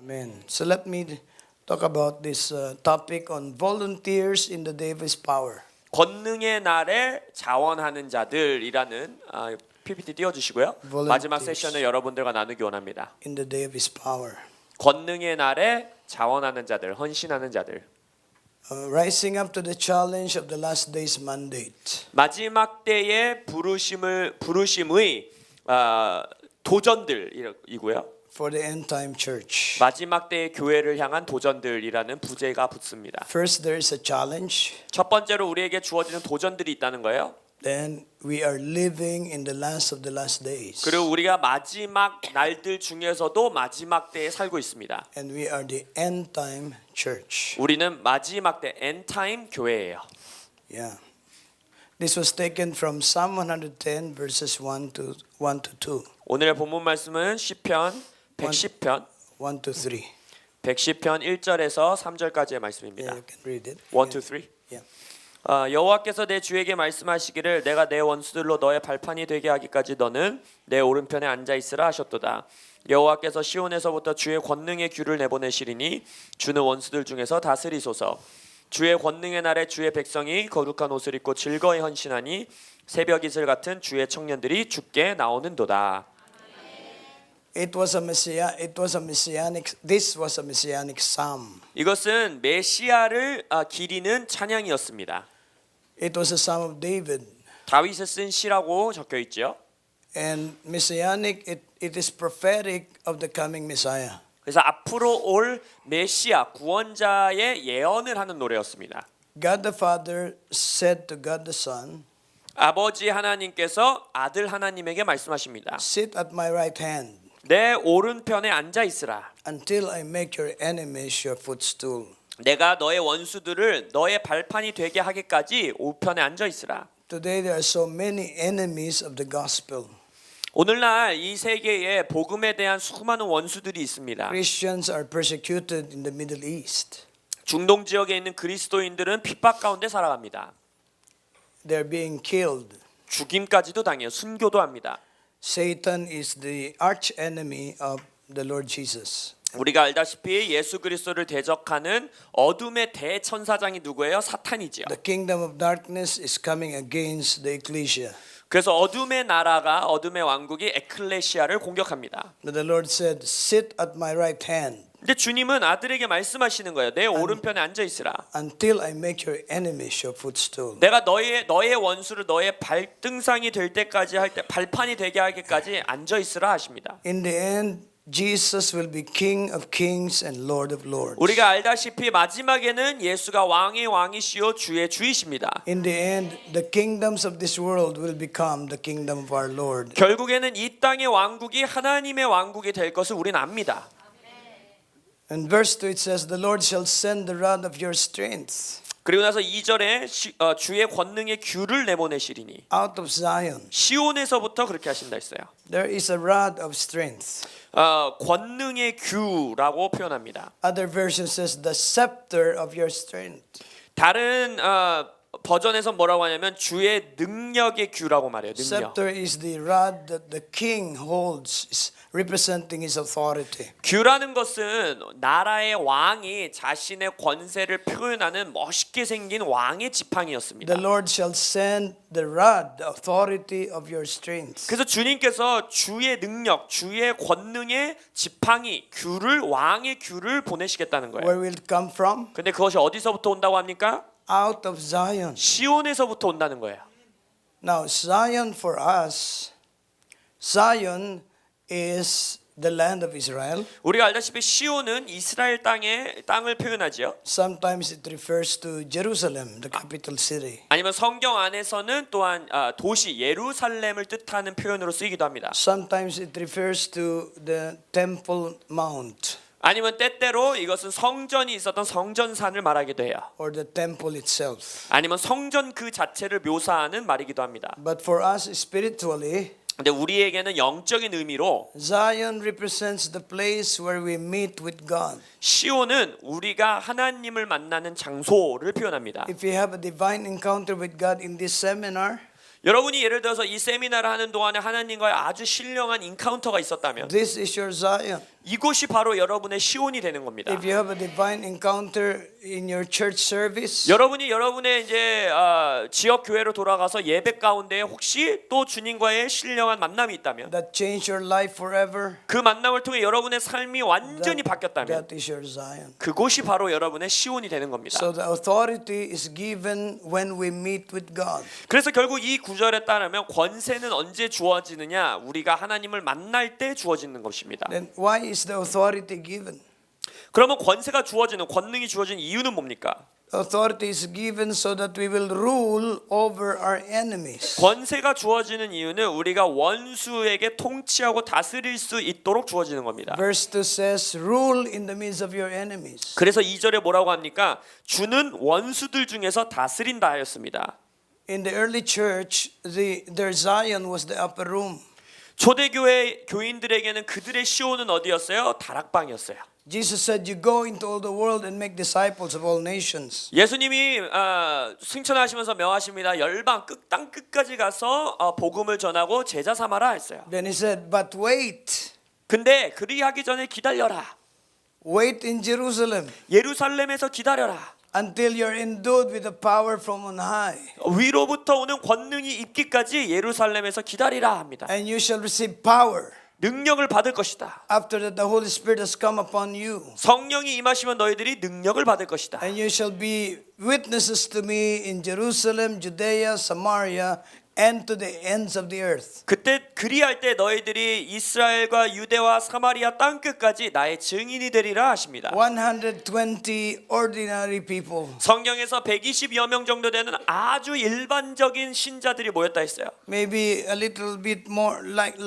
Amen. So let me talk about this topic on volunteers in the day of His power. 권능의 날에 자원하는 자들이라는 PPT 띄워주시고요. 마지막 세션을 여러분들과 나누기 원합니다. In the day of His power. 권능의 날에 자원하는 자들, 헌신하는 자들. Rising up to the challenge of the last day's mandate. 마지막 때의 부르심의 도전들이고요. For the end time church. 마지막 때의 교회를 향한 도전들이라는 부제가 붙습니다. First, there is a challenge. 첫 번째로 우리에게 주어지는 도전들이 있다는 거예요. Then we are living in the last of the last days. 그리고 우리가 마지막 날들 중에서도 마지막 때에 살고 있습니다. And we are the end time church. 우리는 마지막 때 end time 교회예요. Yeah. This was taken from Psalm 110 verses 1 to 2. 오늘의 본문 말씀은 시편 110편 1 to 3. 110편 1절에서 3절까지의 말씀입니다. Yeah, you can read it. 1 to 3. Yeah. 여호와께서 내 주에게 말씀하시기를 내가 내 원수들로 너의 발판이 되게 하기까지 너는 내 오른편에 앉아 있으라 하셨도다. 여호와께서 시온에서부터 주의 권능의 규를 내보내시리니 주는 원수들 중에서 다스리소서. 주의 권능의 날에 주의 백성이 거룩한 옷을 입고 즐거이 헌신하니 새벽 이슬 같은 주의 청년들이 주께 나오는도다. This was a messianic psalm. 이것은 메시아를 기리는 찬양이었습니다. It was a psalm of David. 다윗이 쓴 시라고 적혀 있죠. And messianic, it is prophetic of the coming Messiah. 그래서 앞으로 올 메시아 구원자의 예언을 하는 노래였습니다. God the Father said to God the Son, 아버지 하나님께서 아들 하나님에게 말씀하십니다. Sit at my right hand 내 오른편에 앉아 있으라. until I make your enemies your footstool. 내가 너의 원수들을 너의 발판이 되게 하기까지 우편에 앉아 있으라. Today there are so many enemies of the gospel. 오늘날 이 세계에 복음에 대한 수많은 원수들이 있습니다. Christians are persecuted in the Middle East. 중동 지역에 있는 그리스도인들은 핍박 가운데 살아갑니다. They're being killed. 죽임까지도 당해요. 순교도 합니다. Satan is the arch enemy of the Lord Jesus. 우리가 알다시피 예수 그리스도를 대적하는 어둠의 대천사장이 누구예요? 사탄이죠. The kingdom of darkness is coming against the ecclesia. 그래서 어둠의 나라가 어둠의 왕국이 에클레시아를 공격합니다. But the Lord said, "Sit at my right hand." 근데 주님은 아들에게 말씀하시는 거예요. 내 오른편에 앉아 있으라. Until I make your enemies your footstool. 내가 너의 원수를 너의 발등상이 될 때까지 할 때 발판이 되게 하기까지 앉아 있으라 하십니다. In the end, Jesus will be King of kings and Lord of lords. 우리가 알다시피 마지막에는 예수가 왕의 왕이시요 주의 주이십니다. In the end, the kingdoms of this world will become the kingdom of our Lord. 결국에는 이 땅의 왕국이 하나님의 왕국이 될 것을 우리는 압니다. In verse 2 it says, "The Lord shall send the rod of your strength 그리고 나서 2절에 주의 권능의 규를 내보내시리니 out of Zion." 시온에서부터 그렇게 하신다 했어요. There is a rod of strength. 권능의 규라고 표현합니다. Other version says, "The scepter of your strength." 다른 버전에서 뭐라고 하냐면 주의 능력의 규라고 말해요. 능력. Scepter is the rod that the king holds, is representing his authority. 규라는 것은 나라의 왕이 자신의 권세를 표현하는 멋있게 생긴 왕의 지팡이였습니다. The Lord shall send the rod, the authority of your strength. 그래서 주님께서 주의 능력, 주의 권능의 지팡이, 규를 왕의 규를 보내시겠다는 거예요. Where will it come from? 근데 그것이 어디서부터 온다고 합니까? Out of Zion. 시온에서부터 온다는 거예요. Now, Zion for us, Zion is the land of Israel. 우리가 알다시피 시온은 이스라엘 땅을 표현하지요. Sometimes it refers to Jerusalem, the capital city. 아니면 성경 안에서는 또한 도시 예루살렘을 뜻하는 표현으로 쓰이기도 합니다. Sometimes it refers to the Temple Mount 아니면 때때로 이것은 성전이 있었던 성전산을 말하기도 해요. or the temple itself. 아니면 성전 그 자체를 묘사하는 말이기도 합니다. But for us spiritually, 근데 우리에게는 영적인 의미로 Zion represents the place where we meet with God. 시온은 우리가 하나님을 만나는 장소를 표현합니다. If we have a divine encounter with God in this seminar, 여러분이 예를 들어서 이 세미나를 하는 동안에 하나님과의 아주 신령한 인카운터가 있었다면 this is your Zion. 이곳이 바로 여러분의 시온이 되는 겁니다. If you have a divine encounter in your church service, 여러분이 여러분의 이제 지역 교회로 돌아가서 예배 가운데 혹시 또 주님과의 신령한 만남이 있다면 that changed your life forever, 그 만남을 통해 여러분의 삶이 완전히 바뀌었다면 that is your Zion. 그곳이 바로 여러분의 시온이 되는 겁니다. So the authority is given when we meet with God. 그래서 결국 이 구절에 따르면 권세는 언제 주어지느냐? 우리가 하나님을 만날 때 주어지는 것입니다. Then why is the authority given? 그러면 권세가 주어지는 권능이 주어지는 이유는 뭡니까? Authority is given so that we will rule over our enemies. 권세가 주어지는 이유는 우리가 원수에게 통치하고 다스릴 수 있도록 주어지는 겁니다. Verse 2 says, rule in the midst of your enemies. 그래서 2절에 뭐라고 합니까? 주는 원수들 중에서 다스린다 하였습니다. In the early church, their Zion was the upper room. 초대교회 교인들에게는 그들의 시온은 어디였어요? 다락방이었어요. Jesus said, you go into all the world and make disciples of all nations. 예수님이 승천하시면서 명하십니다. 열방 땅 끝까지 가서 복음을 전하고 제자 삼아라 했어요. Then he said, but wait. 근데 그리하기 전에 기다려라. Wait in Jerusalem 예루살렘에서 기다려라. until you're endued with the power from on high. 위로부터 오는 권능이 있기까지 예루살렘에서 기다리라 합니다. And you shall receive power. 능력을 받을 것이다. After that the Holy Spirit has come upon you. 성령이 임하시면 너희들이 능력을 받을 것이다. And you shall be witnesses to me in Jerusalem, Judea, Samaria, and to the ends of the earth. 그때 그리할 때 너희들이 이스라엘과 유대와 사마리아 땅 끝까지 나의 증인이 되리라 하십니다. 120 ordinary people. 성경에서 120여 명 정도 되는 아주 일반적인 신자들이 모였다 했어요. Maybe a little bit more like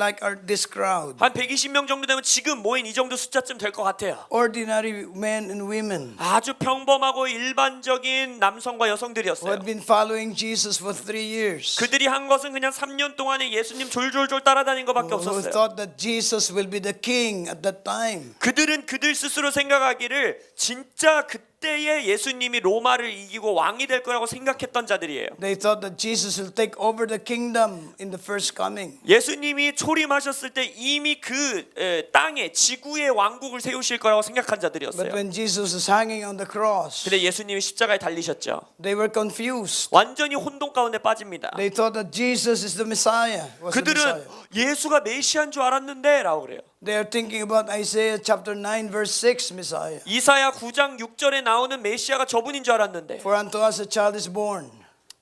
this crowd. 한 120명 정도 되면 지금 모인 이 정도 숫자쯤 될 것 같아요. Ordinary men and women 아주 평범하고 일반적인 남성과 who 여성들이었어요. had been following Jesus for 3 years. 그들이 한 것은 그냥 3년 동안에 예수님 졸졸졸 따라다닌 것밖에 Who 없었어요. thought that Jesus will be the king at that time. 그들은 그들 스스로 생각하기를 진짜 그때의 예수님이 로마를 이기고 왕이 될 거라고 생각했던 자들이에요. They thought that Jesus will take over the kingdom in the first coming. 예수님이 초림하셨을 때 이미 그 땅에 지구의 왕국을 세우실 거라고 생각한 But 자들이었어요. when Jesus was hanging on the cross, 근데 예수님이 십자가에 달리셨죠. they were confused. 완전히 혼돈 가운데 빠집니다. They thought that Jesus is the Messiah. Was the 그들은 Messiah. 예수가 메시아인 줄 알았는데라고 그래요. They are thinking about Isaiah chapter 9 verse 6 Messiah. 이사야 9장 6절에 나오는 메시아가 저분인 줄 알았는데 For unto us a child is born,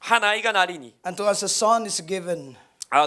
한 아이가 나리니 unto us a son is given,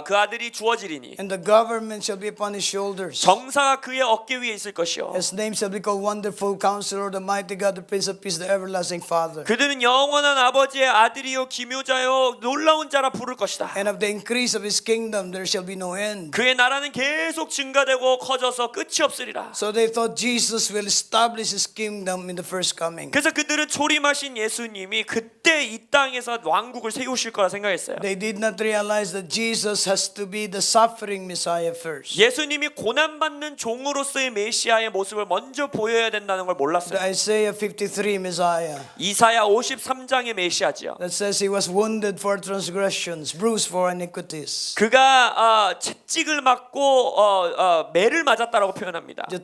그 아들이 주어지리니 and the government shall be upon his shoulders. 정사가 그의 어깨 위에 있을 것이요 His name shall be called Wonderful Counselor, the Mighty God, the Prince of Peace, the Everlasting Father. 그들은 영원한 아버지의 아들이요 기묘자요 놀라운 자라 부를 것이다. And of the increase of his kingdom there shall be no end. 그의 나라는 계속 증가되고 커져서 끝이 없으리라. So they thought Jesus will establish his kingdom in the first coming. 그래서 그들은 초림하신 예수님이 그때 이 땅에서 왕국을 세우실 거라 생각했어요. They did not realize that Jesus has to be the suffering Messiah first. 예수님이 고난받는 종으로서의 메시아의 모습을 먼저 보여야 된다는 걸 The 몰랐어요. Isaiah 53 Messiah 이사야 53장의 메시아지요. that says he was wounded for transgressions, bruised for iniquities. 그가 채찍을 맞고 매를 맞았다라고 표현합니다. The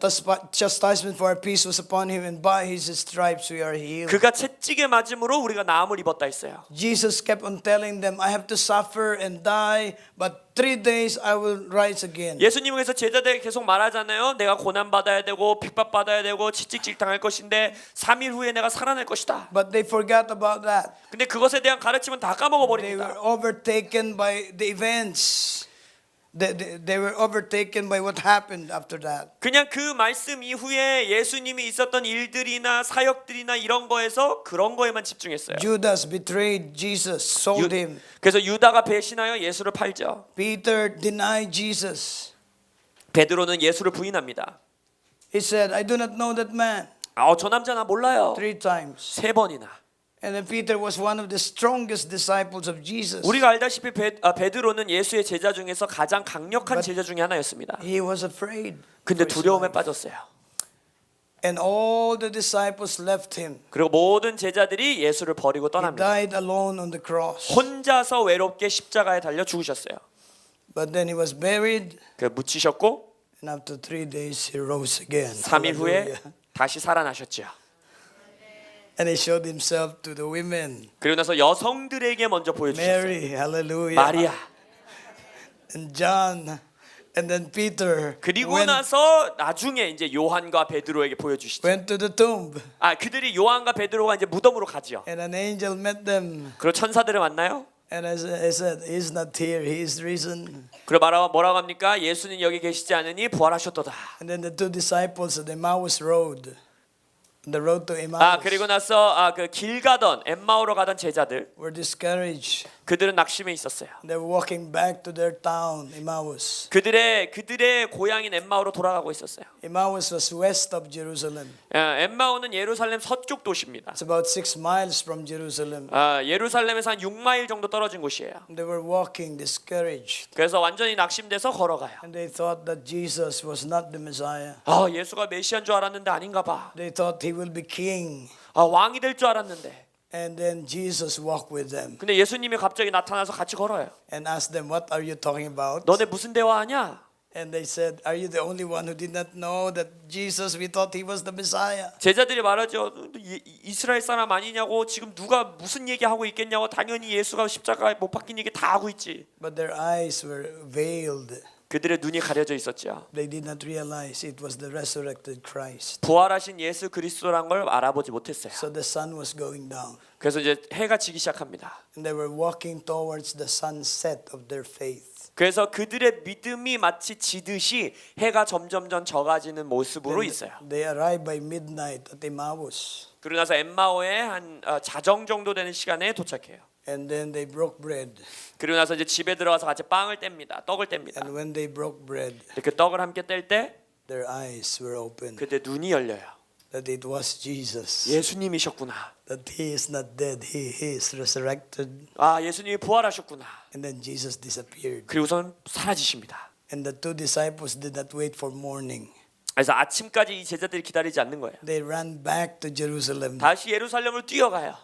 chastisement for our peace was upon him, and by his stripes we are healed. 그가 채찍에 맞음으로 우리가 나음을 입었다 했어요. Jesus kept on telling them, I have to suffer and die, but 3 days I will rise again. 예수님은 그래서 제자들에게 계속 말하잖아요. 내가 고난 받아야 되고 핍박 받아야 되고 채찍질 당할 것인데 3일 후에 내가 살아날 것이다. But they forgot about that. 근데 그것에 대한 가르침은 다 까먹어 They were 버립니다. overtaken by the events. They were overtaken by what happened after that. 그냥 그 말씀 이후에 예수님이 있었던 일들이나 사역들이나 이런 거에서 그런 거에만 집중했어요. Judas betrayed Jesus, sold him. 그래서 유다가 배신하여 예수를 팔죠. Peter denied Jesus. 베드로는 예수를 부인합니다. He said, I do not know that man. 저 남자 나 몰라요. 3 times. 3번이나. And then Peter was one of the strongest disciples of Jesus. 우리가 알다시피 베드로는 예수의 제자 중에서 가장 강력한 제자 중에 하나였습니다. He was afraid. 근데 for his 두려움에 life. 빠졌어요. And all the disciples left him. 그리고 모든 제자들이 예수를 버리고 He 떠납니다. died alone on the cross. 혼자서 외롭게 십자가에 달려 죽으셨어요. But then he was buried, 그 묻히셨고 and after 3 days he rose again. 3일 후에 Hallelujah. 다시 살아나셨죠. And he showed himself to the women. 그리고 나서 여성들에게 먼저 보여주셨어요. Mary, hallelujah. 마리아. And John, and then Peter 그리고 went, 나서 나중에 이제 요한과 베드로에게 보여주시죠. went to the tomb. 그들이 요한과 베드로가 이제 무덤으로 가지요. And an angel met them. 그리고 천사들을 만나요. And I said, he's not here, he is risen. 그리고 뭐라고 합니까? 예수는 여기 계시지 않으니 부활하셨도다. And then the two disciples on the Emmaus road, the road to Emmaus, 그리고 나서 그 길 가던 엠마오로 가던 제자들 were discouraged. 그들은 낙심해 있었어요. They were walking back to their town, Emmaus. 그들의 고향인 엠마오로 돌아가고 있었어요. Emmaus was west of Jerusalem. 엠마오는 예루살렘 서쪽 도시입니다. It's about 6 miles from Jerusalem. 예루살렘에서 한 6마일 정도 떨어진 곳이에요. They were walking discouraged. 그래서 완전히 낙심돼서 걸어가요. And they thought that Jesus was not the Messiah. 예수가 메시아인 줄 알았는데 아닌가 봐. They thought he will be king. 왕이 될 줄 알았는데. And then Jesus walked with them 근데 예수님이 갑자기 나타나서 같이 걸어요. and asked them, what are you talking about? 너네 무슨 대화하냐? And they said, are you the only one who did not know that Jesus, we thought he was the Messiah? 제자들이 말하죠. 이스라엘 사람 아니냐고 지금 누가 무슨 얘기하고 있겠냐고 당연히 예수가 십자가에 못 박힌 얘기 다 하고 있지. But their eyes were veiled. 그들의 눈이 가려져 있었죠. They did not realize it was the resurrected Christ. 부활하신 예수 그리스도란 걸 알아보지 못했어요. So the sun was going down. 그래서 이제 해가 지기 시작합니다. And they were walking towards the sunset of their faith. 그래서 그들의 믿음이 마치 지듯이 해가 점점점 적어지는 모습으로 있어요. They arrived by midnight at Emmaus. 그러고 나서 엠마오에 한 자정 정도 되는 시간에 도착해요. And then they broke bread. 그리고 나서 이제 집에 들어가서 같이 빵을 뗍니다. 떡을 뗍니다. And when they broke bread, 이렇게 떡을 함께 뗄 때 their eyes were open. 그때 눈이 열려요. That it was Jesus. 예수님이셨구나. That he is not dead. He is resurrected. 예수님이 부활하셨구나. And then Jesus disappeared. 그리고선 사라지십니다. And the two disciples did not wait for morning. 그래서 아침까지 이 제자들이 기다리지 않는 거예요. They ran back to Jerusalem. 다시 예루살렘으로 뛰어가요.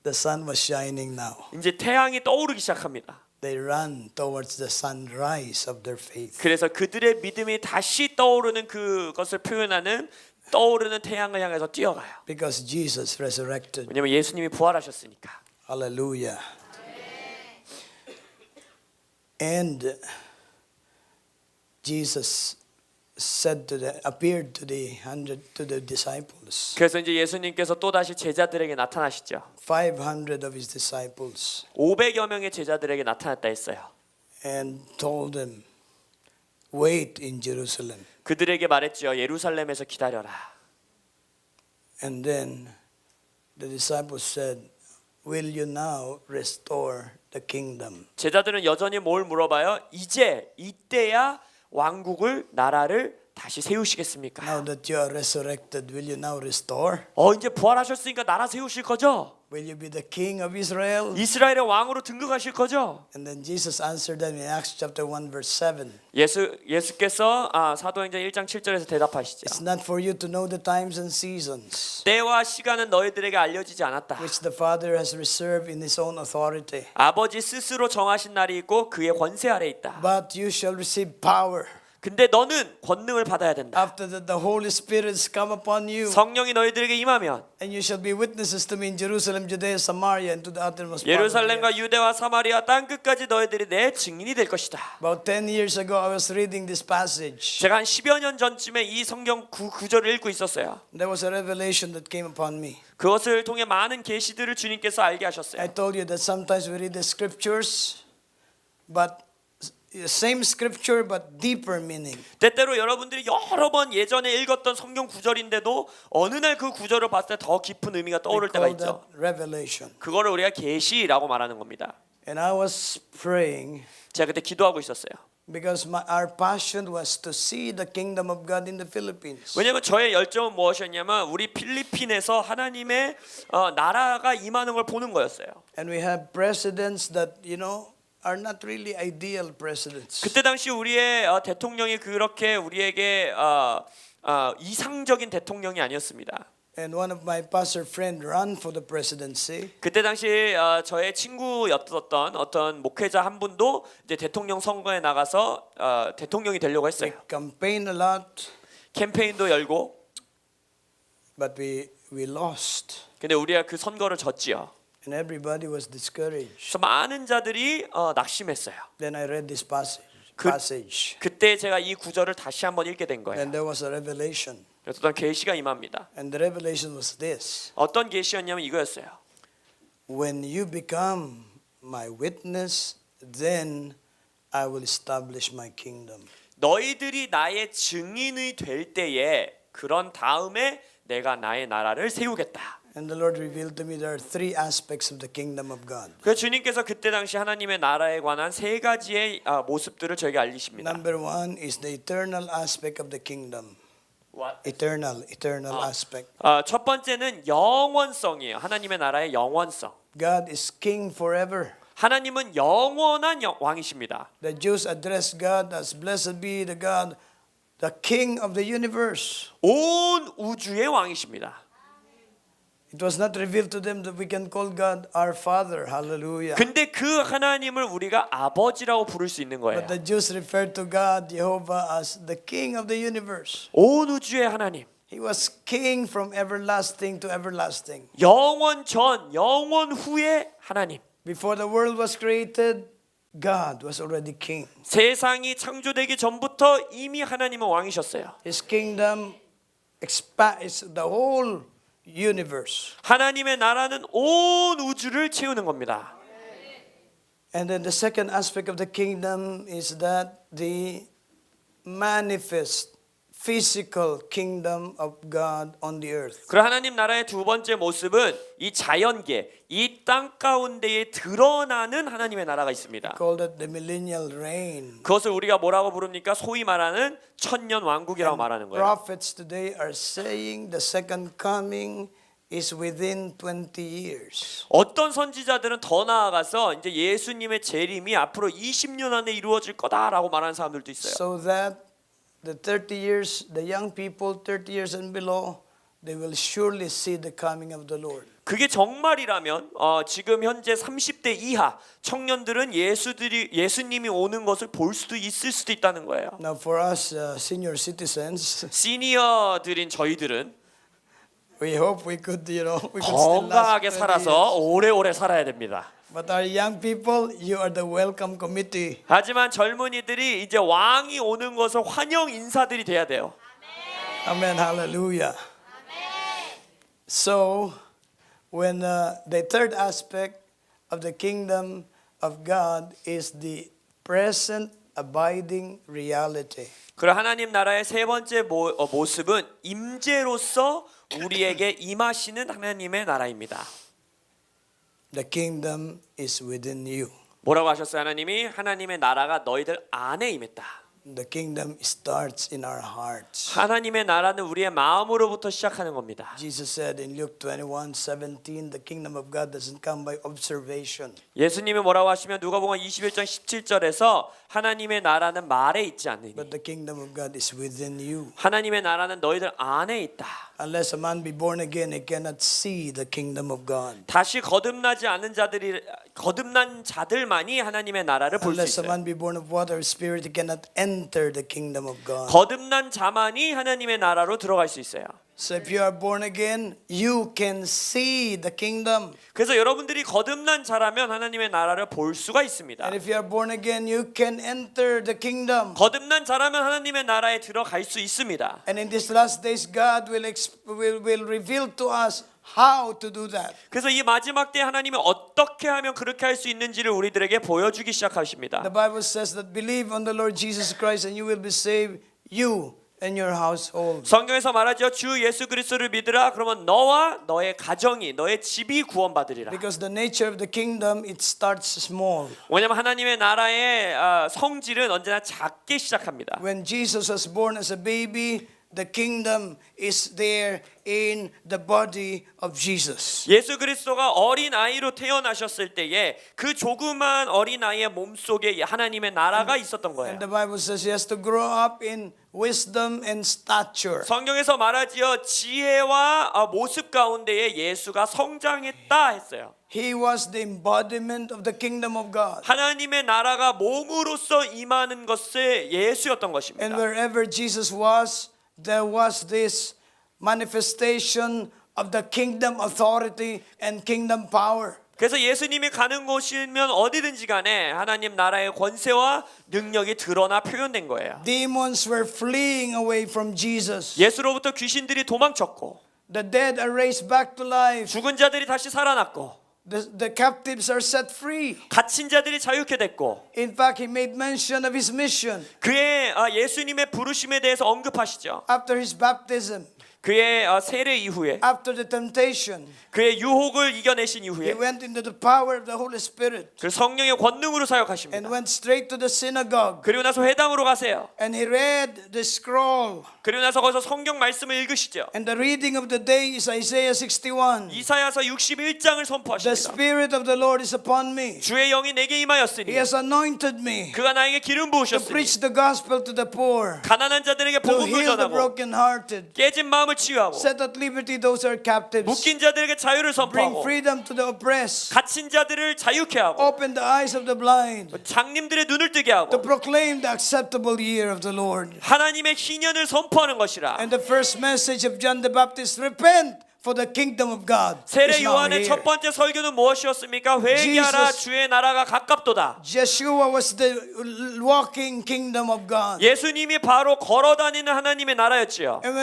The sun was shining now. 이제 태양이 떠오르기 시작합니다. They ran towards the sunrise of their faith. 그래서 그들의 믿음이 다시 떠오르는 그것을 표현하는 떠오르는 태양을 향해서 뛰어가요. Because Jesus resurrected. 왜냐면 예수님이 부활하셨으니까. Hallelujah. And Jesus appeared to the disciples. 그래서 이제 예수님께서 또 다시 제자들에게 나타나시죠. 500 of his disciples 500여 명의 제자들에게 나타났다 했어요. and told them, wait in Jerusalem. 그들에게 말했죠. 예루살렘에서 기다려라. And then the disciples said, will you now restore the kingdom? 제자들은 여전히 뭘 물어봐요? 이때야 왕국을 나라를 다시 세우시겠습니까? Now that you are resurrected, will you now restore? 이제 부활하셨으니까 나라 세우실 거죠? Will you be the king of Israel? 이스라엘의 왕으로 등극하실 거죠? And then Jesus answered them in Acts chapter 1 verse 7. 예수께서 사도행전 1장 7절에서 대답하시죠. It's not for you to know the times and seasons 때와 시간은 너희들에게 알려지지 않았다. which the Father has reserved in his own authority. 아버지 스스로 정하신 날이 있고 그의 권세 아래 있다. But you shall receive power 근데 너는 권능을 받아야 된다. after that the Holy Spirit has come upon you. 성령이 너희들에게 임하면 And you shall be witnesses to me in Jerusalem, Judea, Samaria, and to the uttermost part of the earth. 예루살렘과 유대와 사마리아 땅 끝까지 너희들이 내 증인이 될 것이다. About 10 years ago, I was reading this passage. 제가 한 10여 년 전쯤에 이 성경 구절을 읽고 있었어요. There was a revelation that came upon me. 그것을 통해 많은 계시들을 주님께서 알게 하셨어요. I told you that sometimes we read the scriptures, but same scripture but deeper meaning. 때때로 여러분들이 여러 번 예전에 읽었던 성경 구절인데도 어느 날 그 구절을 봤을 때 더 깊은 의미가 We 떠오를 때가 call that 있죠. revelation. 그거를 우리가 계시라고 말하는 겁니다. And I was praying 제가 그때 기도하고 있었어요. because our passion was to see the kingdom of God in the Philippines. 왜냐하면 저의 열정은 무엇이었냐면 우리 필리핀에서 하나님의 나라가 임하는 걸 보는 거였어요. And we have presidents that, are not really ideal presidents. 그때 당시 우리의 대통령이 그렇게 우리에게 이상적인 대통령이 아니었습니다. And one of my pastor friend ran for the presidency. 그때 당시 저의 친구였던 어떤 목회자 한 분도 이제 대통령 선거에 나가서 대통령이 되려고 We 했어요. campaigned a lot, 캠페인도 열고, but we lost. 근데 우리가 그 선거를 졌지요. And everybody was discouraged. 그래서 많은 자들이 낙심했어요. Then I read this passage. 그때 제가 이 구절을 다시 한번 읽게 된 거예요. And there was a revelation. 어떤 계시가 임합니다. And the revelation was this. 어떤 계시였냐면 이거였어요. When you become my witness, then I will establish my kingdom. 너희들이 나의 증인이 될 때에 그런 다음에 내가 나의 나라를 세우겠다. And the Lord revealed to me there are three aspects of the kingdom of God. 그래서 주님께서 그때 당시 하나님의 나라에 관한 세 가지의 모습들을 저에게 알리십니다. Number one is the eternal aspect of the kingdom. Eternal aspect. 첫 번째는 영원성이에요. 하나님의 나라의 영원성. God is king forever. 하나님은 영원한 왕이십니다. The Jews addressed God as blessed be the God, the king of the universe. 온 우주의 왕이십니다. It was not revealed to them that we can call God our Father. Hallelujah. 근데 그 하나님을 우리가 아버지라고 부를 수 있는 거예요. But the Jews referred to God, Jehovah, as the king of the universe. 온 우주의 하나님. He was king from everlasting to everlasting. 영원 전, 영원 후의 하나님. Before the world was created, God was already king. 세상이 창조되기 전부터 이미 하나님은 왕이셨어요. His kingdom is the whole universe. 하나님의 나라는 온 우주를 채우는 겁니다. And then the second aspect of the kingdom is that the manifest physical kingdom of God on the earth. 그리고 하나님 나라의 두 번째 모습은 이 자연계, 이 땅 가운데에 드러나는 하나님의 나라가 있습니다. Called it the millennial reign. 그것을 우리가 뭐라고 부릅니까? 소위 말하는 천년 왕국이라고 말하는 거예요. Prophets today are saying the second coming is within 20 years. 어떤 선지자들은 더 나아가서 이제 예수님의 재림이 앞으로 20년 안에 이루어질 거다라고 말하는 사람들도 있어요. So that the 30 years, the young people 30 years and below, they will surely see the coming of the Lord. 그게 정말이라면 지금 현재 30대 이하 청년들은 예수님이 오는 것을 볼 수도 있을 수도 있다는 거예요. Now for us senior citizens, 시니어들인 저희들은 we hope we could still 건강하게 last 20 살아서 years. 오래오래 살아야 됩니다. But our young people, you are the welcome committee. 하지만 젊은이들이 이제 왕이 오는 것을 환영 인사들이 돼야 돼요. Amen. Hallelujah. So, when the third aspect of the kingdom of God is the present abiding reality. 그리고 하나님 나라의 세 번째 모습은 임재로서 우리에게 임하시는 하나님의 나라입니다. The kingdom is within you. 뭐라고 하셨어요? 하나님의 나라가 너희들 안에 임했다. The kingdom starts in our hearts. 하나님의 나라는 우리의 마음으로부터 시작하는 겁니다. Jesus said in Luke 21:17, the kingdom of God doesn't come by observation. 예수님이 뭐라고 하시면 누가복음 21장 17절에서 하나님의 나라는 말에 있지 않느니 But the kingdom of God is within you. 하나님의 나라는 너희들 안에 있다. Unless a man be born again, he cannot see the kingdom of God. 다시 거듭난 자들만이 하나님의 나라를 볼 수 Unless a 있어요. man be born of water or spirit, he cannot enter the kingdom of God. 거듭난 자만이 하나님의 나라로 들어갈 수 있어요. So if you are born again, you can see the kingdom. 그래서 여러분들이 거듭난 자라면 하나님의 나라를 볼 수가 있습니다. And if you are born again, you can enter the kingdom. 거듭난 자라면 하나님의 나라에 들어갈 수 있습니다. And in these last days, God will reveal to us how to do that. 그래서 이 마지막 때 하나님이 어떻게 하면 그렇게 할 수 있는지를 우리들에게 보여주기 시작하십니다. The Bible says that believe on the Lord Jesus Christ and you will be saved, you and your household. 성경에서 말하죠. 주 예수 그리스도를 믿으라. 그러면 너와 너의 가정이, 너의 집이 구원받으리라. Because the nature of the kingdom, it starts small. 왜냐하면 하나님의 나라의 성질은 언제나 작게 시작합니다. When Jesus was born as a baby, the kingdom is there in the body of Jesus. 예수 그리스도가 어린 아이로 태어나셨을 때에 그 조그만 어린 아이의 몸 속에 하나님의 나라가 있었던 거예요. And the Bible says he has to grow up in wisdom and stature. 성경에서 말하지요 지혜와 모습 가운데에 예수가 성장했다 했어요. He was the embodiment of the kingdom of God. 하나님의 나라가 몸으로써 임하는 것이 예수였던 And 것입니다. wherever Jesus was, there was this manifestation of the kingdom authority and kingdom power. 그래서 예수님이 가는 곳이면 어디든지 간에 하나님 나라의 권세와 능력이 드러나 표현된 거예요. Demons were fleeing away from Jesus. 예수로부터 귀신들이 도망쳤고 The dead are raised back to life. 죽은 자들이 다시 살아났고 The captives are set free. 갇힌 자들이 자유케 됐고 In fact, he made mention of his mission 그의 예수님의 부르심에 대해서 언급하시죠. after his baptism, 그의 세례 이후에 after the temptation. 그의 유혹을 이겨내신 He 이후에 went into the power of the Holy Spirit 그 성령의 권능으로 and 사역하십니다. went straight to the synagogue. 그리고 나서 회당으로 가세요. And he read the scroll. 그리고 나서 거기서 성경 말씀을 읽으시죠. And the reading of the day is Isaiah 61. 이사야서 61장을 The 선포하십니다. Spirit of the Lord is upon me. 주의 영이 내게 He 임하였으니 has anointed me 그가 나에게 기름 to 부으셨으니 preach the gospel to the poor, 가난한 자들에게 to 복음을 heal the 전하고 brokenhearted, 깨진 마음을 치유하고 set at liberty those who are captives, 묶인 자들에게 자유를 bring 선포하고 freedom to the oppressed, 갇힌 자들을 자유케 하고 open the eyes of the blind, 장님들의 눈을 뜨게 to 하고 proclaim the acceptable year of the Lord. 하나님의 희년을 선포하는 것이라. And the first message of John the Baptist, repent, for the kingdom of God 세례 is now 요한의 here. 첫 번째 설교는 무엇이었습니까? 회개하라 Jesus- 주의 나라가 가깝도다. Yeshua was the walking kingdom of God. 예수님이 바로 걸어다니는 하나님의 나라였지요. And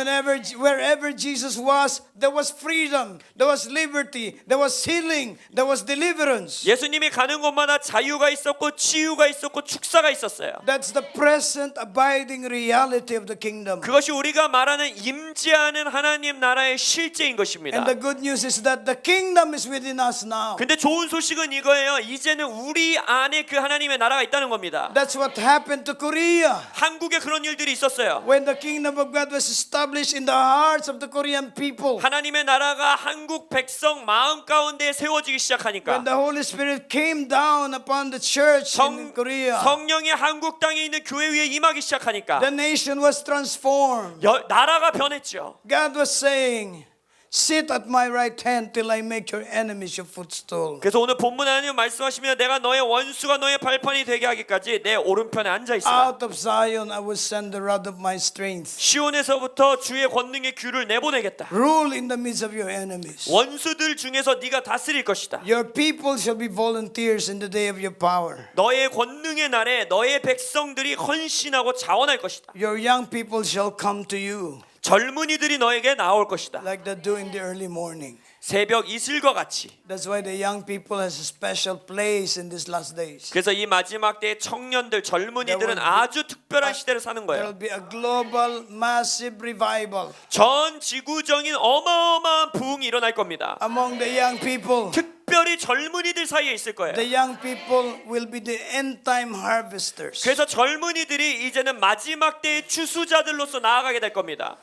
wherever Jesus was, there was freedom, there was liberty, there was healing, there was deliverance. 예수님이 가는 곳마다 자유가 있었고 치유가 있었고 축사가 있었어요. That's the present abiding reality of the kingdom. 그것이 우리가 말하는 임재하는 하나님 나라의 실제인 것입니다. And the good news is that the kingdom is within us now. 근데 좋은 소식은 이거예요. 이제는 우리 안에 그 하나님의 나라가 있다는 겁니다. That's what happened to Korea. 한국에 그런 일들이 있었어요. When the kingdom of God was established in the hearts of the Korean people. 하나님의 나라가 한국 백성 마음 가운데 세워지기 시작하니까 When the Holy Spirit came down upon the church in Korea. 성령이 한국 땅에 있는 교회 위에 임하기 시작하니까 The nation was transformed. 나라가 변했죠. God was saying, sit at my right hand till I make your enemies your footstool. 그래서 오늘 본문 하나님 말씀하시면 내가 너의 원수가 너의 발판이 되게 하기까지 내 오른편에 앉아 있으라. Out of Zion I will send the rod of my strength. 시온에서부터 주의 권능의 규를 내보내겠다. Rule in the midst of your enemies. 원수들 중에서 네가 다스릴 것이다. Your people shall be volunteers in the day of your power. 너의 권능의 날에 너의 백성들이 헌신하고 자원할 것이다. Your young people shall come to you 젊은이들이 너에게 나올 것이다. like they do in the early morning. 새벽 이슬과 같이. That's why the young people has a special place in these last days. 그래서 이 마지막 때의 청년들, 젊은이들은 아주 특별한 시대를 사는 There 거예요. will be a global massive revival 전 지구적인 어마어마한 부흥이 일어날 겁니다. among the young people. 특별히 젊은이들 사이에 있을 거예요. The young people will be the end time harvesters. 그래서 젊은이들이 이제는 마지막 때의 추수자들로서 나아가게 될 겁니다.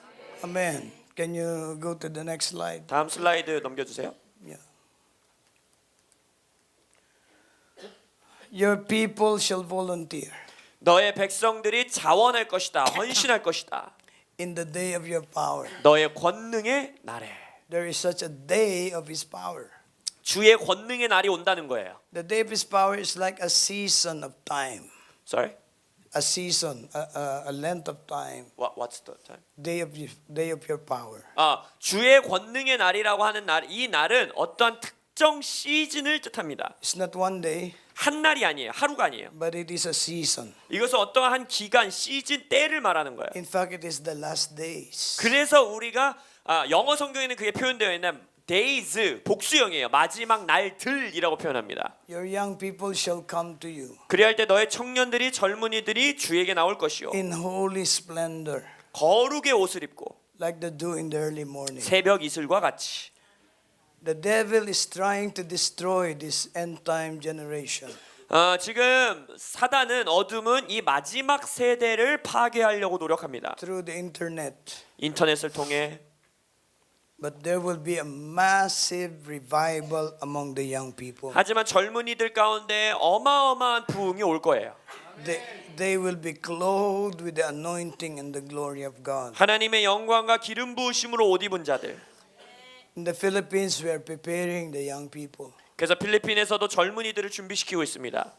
Amen. Can you go to the next slide? 다음 슬라이드 넘겨주세요. Yeah. Your people shall volunteer 너의 백성들이 자원할 것이다. 헌신할 것이다. in the day of your power. 너의 권능의 날에. There is such a day of his power. 주의 권능의 날이 온다는 거예요. The day of his power is like a season of time. Sorry? A season, a length of time. What's the time? Day of your power. 주의 권능의 날이라고 하는 날, 이 날은 어떠한 특정 시즌을 뜻합니다. It's not one day, 한 날이 아니에요. 하루가 아니에요. but it is a season. 이것은 어떠한 기간, 시즌, 때를 말하는 거예요. In fact, it is the last days. 그래서 우리가 영어 성경에는 그게 표현되어 있는 days 복수형이에요. 마지막 날들이라고 표현합니다. Your young people shall come to you 그리할 때 너의 청년들이 젊은이들이 주에게 나올 것이요. in holy splendor, 거룩의 옷을 입고 like they do in the early morning. 새벽 이슬과 같이. The devil is trying to destroy this end time generation. 지금 사단은 어둠은 이 마지막 세대를 파괴하려고 노력합니다. through the internet. 인터넷을 통해. But there will be a massive revival among the young people. 하지만 젊은이들 가운데 어마어마한 부흥이 올 거예요. They will be clothed with the anointing and the glory of God. 하나님의 영광과 기름 부으심으로 옷 입은 자들. In the Philippines, we are preparing the young people. 그래서 필리핀에서도 젊은이들을 준비시키고 있습니다.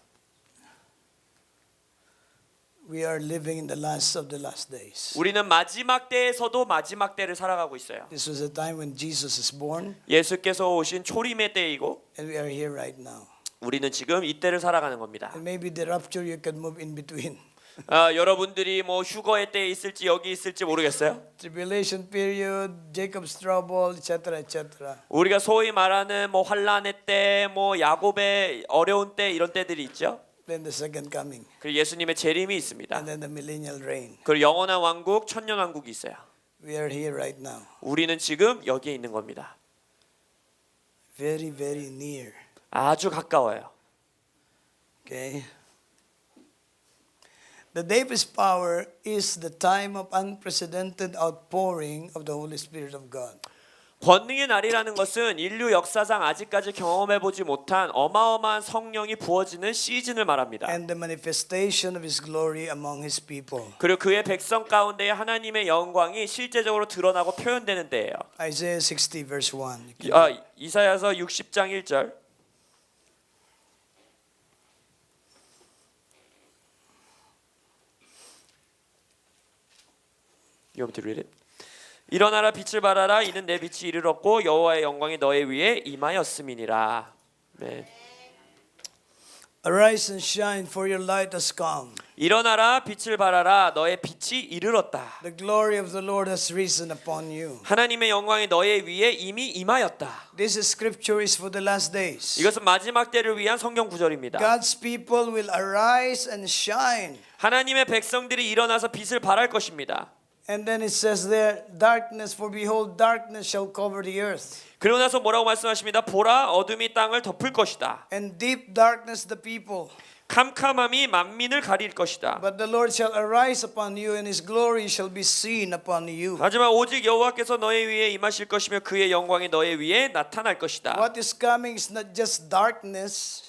We are living in the last of the last days. 우리는 마지막 때에서도 마지막 때를 살아가고 있어요. This was a time when Jesus is born, 예수께서 오신 초림의 때이고 and we are here right now. 우리는 지금 이 때를 살아가는 겁니다. And maybe the rapture you can move in between. 여러분들이 뭐 휴거의 때에 있을지 여기 있을지 모르겠어요. Tribulation period, Jacob's trouble, etc., etc. 우리가 소위 말하는 뭐 환란의 때, 뭐 야곱의 어려운 때 이런 때들이 있죠. Then the second coming, 그리고 예수님의 재림이 있습니다. and then the millennial reign. 그리고 영원한 왕국, 천년 왕국이 있어요. We are here right now. 우리는 지금 여기에 있는 겁니다. Very, very near. 아주 가까워요. Okay. The David's power is the time of unprecedented outpouring of the Holy Spirit of God. 권능의 날이라는 것은 인류 역사상 아직까지 경험해보지 못한 어마어마한 성령이 부어지는 시즌을 말합니다. And the manifestation of His glory among His people. 그리고 그의 백성 가운데 하나님의 영광이 실제적으로 드러나고 표현되는 때예요. Isaiah 60 verse 1. 이사야서 60장 1절. You want me to read it? 일어나라 빛을 발하라 이는 내 빛이 이르렀고 여호와의 영광이 너의 위에 임하였음이니라. 네. Arise and shine, for your light has come. 일어나라 빛을 발하라 너의 빛이 이르렀다. The glory of the Lord has risen upon you. 하나님의 영광이 너의 위에 이미 임하였다. This scripture is for the last days. 이것은 마지막 때를 위한 성경 구절입니다. God's people will arise and shine. 하나님의 백성들이 일어나서 빛을 발할 것입니다. And then it says there, darkness, for behold, darkness shall cover the earth. 그러고 나서 뭐라고 말씀하십니다. 보라 어둠이 땅을 덮을 것이다. And deep darkness the people. 캄캄함이 만민을 가릴 것이다. But the Lord shall arise upon you, and His glory shall be seen upon you. 하지만 오직 여호와께서 너의 위에 임하실 것이며 그의 영광이 너의 위에 나타날 것이다. What is coming is not just darkness,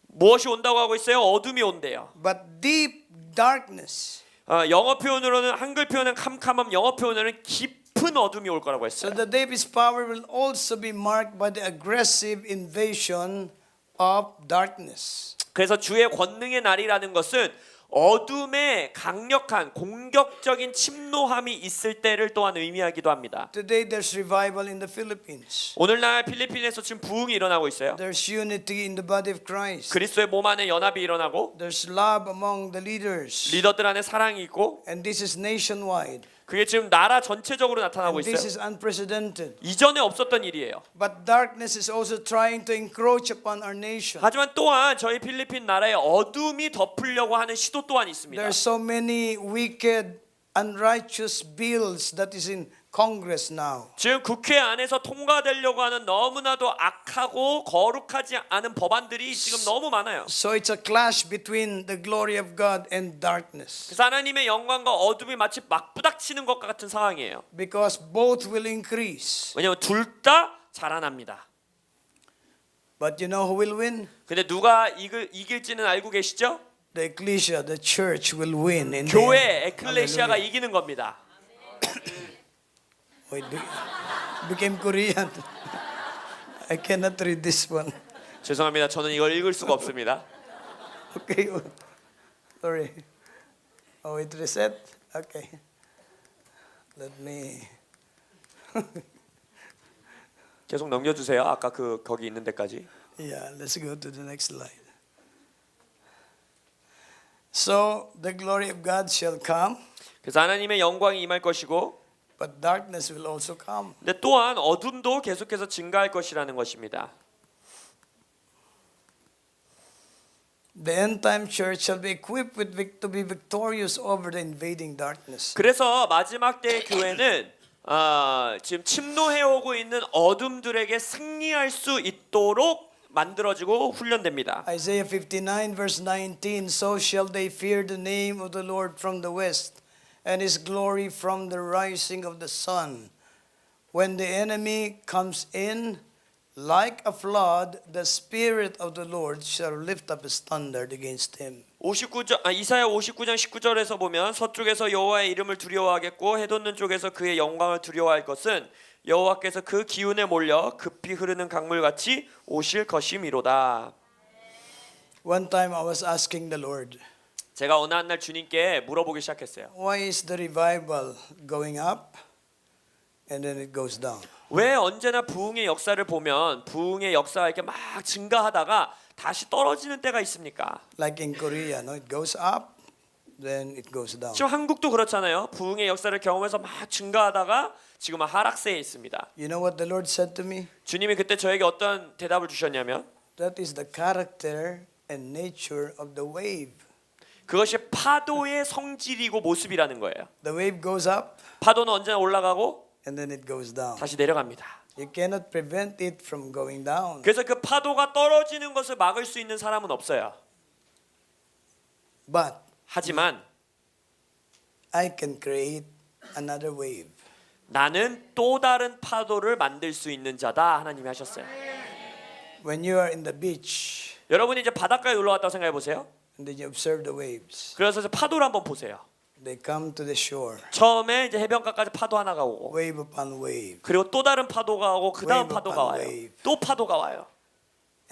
무엇이 온다고 하고 있어요? 어둠이 온대요. but deep darkness. 영어 표현으로는 한글 표현은 캄캄함, 영어 표현으로는 깊은 어둠이 올 거라고 So 했어요. the David's power will also be marked by the aggressive invasion of darkness. 그래서 주의 권능의 날이라는 것은 어둠의 강력한 공격적인 침노함이 있을 때를 또한 의미하기도 합니다. Today there's revival in the Philippines. 오늘날 필리핀에서 지금 부흥이 일어나고 있어요. There's unity in the body of Christ. 그리스도의 몸 안에 연합이 일어나고 There's love among the leaders. 리더들 안에 사랑이 있고 And this is nationwide. 그게 지금 나라 전체적으로 나타나고 And this 있어요. is unprecedented. 이전에 없었던 일이에요. But darkness is also trying to encroach upon our nation. 하지만 또한 저희 필리핀 나라에 어둠이 덮으려고 하는 시도 또한 있습니다. There are so many wicked, unrighteous bills that is in Congress now. 지금 국회 안에서 통과되려고 하는 너무나도 악하고 거룩하지 않은 법안들이 지금 너무 많아요. So it's a clash between the glory of God and darkness. 그래서 하나님의 영광과 어둠이 마치 맞부닥치는 것 같은 상황이에요. Because both will increase. 왜냐하면 둘 다 자라납니다. But you know who will win? 근데 누가 이길지는 알고 계시죠? The ecclesia, the church will win. In the 교회, end. 에클레시아가 Hallelujah. 이기는 겁니다. Wait, became Korean. I cannot read this one. 죄송합니다. 저는 이걸 읽을 수가 없습니다. Okay. Sorry. Oh, it reset? Okay. Let me. 계속 넘겨주세요. 아까 거기 있는 데까지. Yeah, let's go to the next slide. So the glory of God shall come, 그래서 하나님의 영광이 임할 것이고 but darkness will also come. 근데 또한 어둠도 계속해서 증가할 것이라는 것입니다. The end time church shall be equipped to be victorious over the invading darkness. 그래서 마지막 때의 교회는 지금 침노해오고 있는 어둠들에게 승리할 수 있도록 만들어지고 훈련됩니다. Isaiah 59 verse 19, so shall they fear the name of the Lord from the west, and his glory from the rising of the sun. When the enemy comes in like a flood, the Spirit of the Lord shall lift up a standard against him. 이사야 59장 19절에서 보면 서쪽에서 여호와의 이름을 두려워하겠고 해돋는 쪽에서 그의 영광을 두려워할 것은 여호와께서 그 기운에 몰려 급히 흐르는 강물같이 오실 것이미로다. One time I was asking the Lord, 제가 어느 한 날 주님께 물어보기 시작했어요. why is the revival going up and then it goes down? 왜 언제나 부흥의 역사를 보면 부흥의 역사가 이렇게 막 증가하다가 다시 떨어지는 때가 있습니까? Like in Korea, no, it goes up, then it goes down. 지금 한국도 그렇잖아요. 부흥의 역사를 경험해서 막 증가하다가 지금은 하락세에 있습니다. You know what the Lord said to me? 주님이 그때 저에게 어떤 대답을 주셨냐면 That is the character and nature of the wave. 그것이 파도의 성질이고 모습이라는 거예요. The wave goes up 파도는 언제나 올라가고 and then it goes down. 다시 내려갑니다. You cannot prevent it from going down. 그래서 그 파도가 떨어지는 것을 막을 수 있는 사람은 없어요. But 하지만 I can create another wave. 나는 또 다른 파도를 만들 수 있는 자다 하나님이 하셨어요. When you are in the beach 여러분이 이제 바닷가에 놀러 왔다고 생각해 보세요. and then you observe the waves, 그래서 이제 파도를 한번 보세요. they come to the shore, 처음에 이제 해변가까지 파도 하나가 오고 wave upon wave. 그리고 또 다른 파도가 오고 그 다음 Wave 파도가 upon 와요. wave. 또 파도가 와요.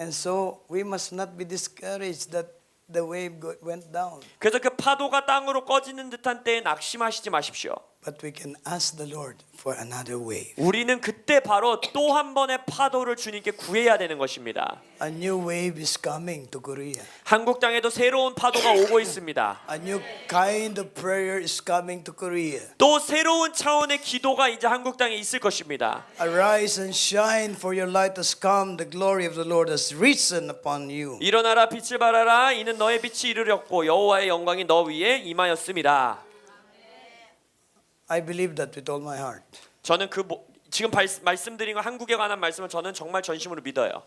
And so we must not be discouraged that the wave went down. 그래서 그 파도가 땅으로 꺼지는 듯한 때에 낙심하시지 마십시오. But we can ask the Lord for another wave. 우리는 그때 바로 또 한 번의 파도를 주님께 구해야 되는 것입니다. A new wave is coming to Korea. 한국 땅에도 새로운 파도가 오고 있습니다. A new kind of prayer is coming to Korea. 또 새로운 차원의 기도가 이제 한국 땅에 있을 것입니다. Arise and shine, for your light has come. The glory of the Lord has risen upon you. 일어나라 빛을 발하라 이는 너의 빛이 이르렀고 여호와의 영광이 너 위에 임하였습니다. I believe that with all my heart. 저는 지금 말씀드린 거 한국에 관한 말씀을 저는 정말 전심으로 믿어요.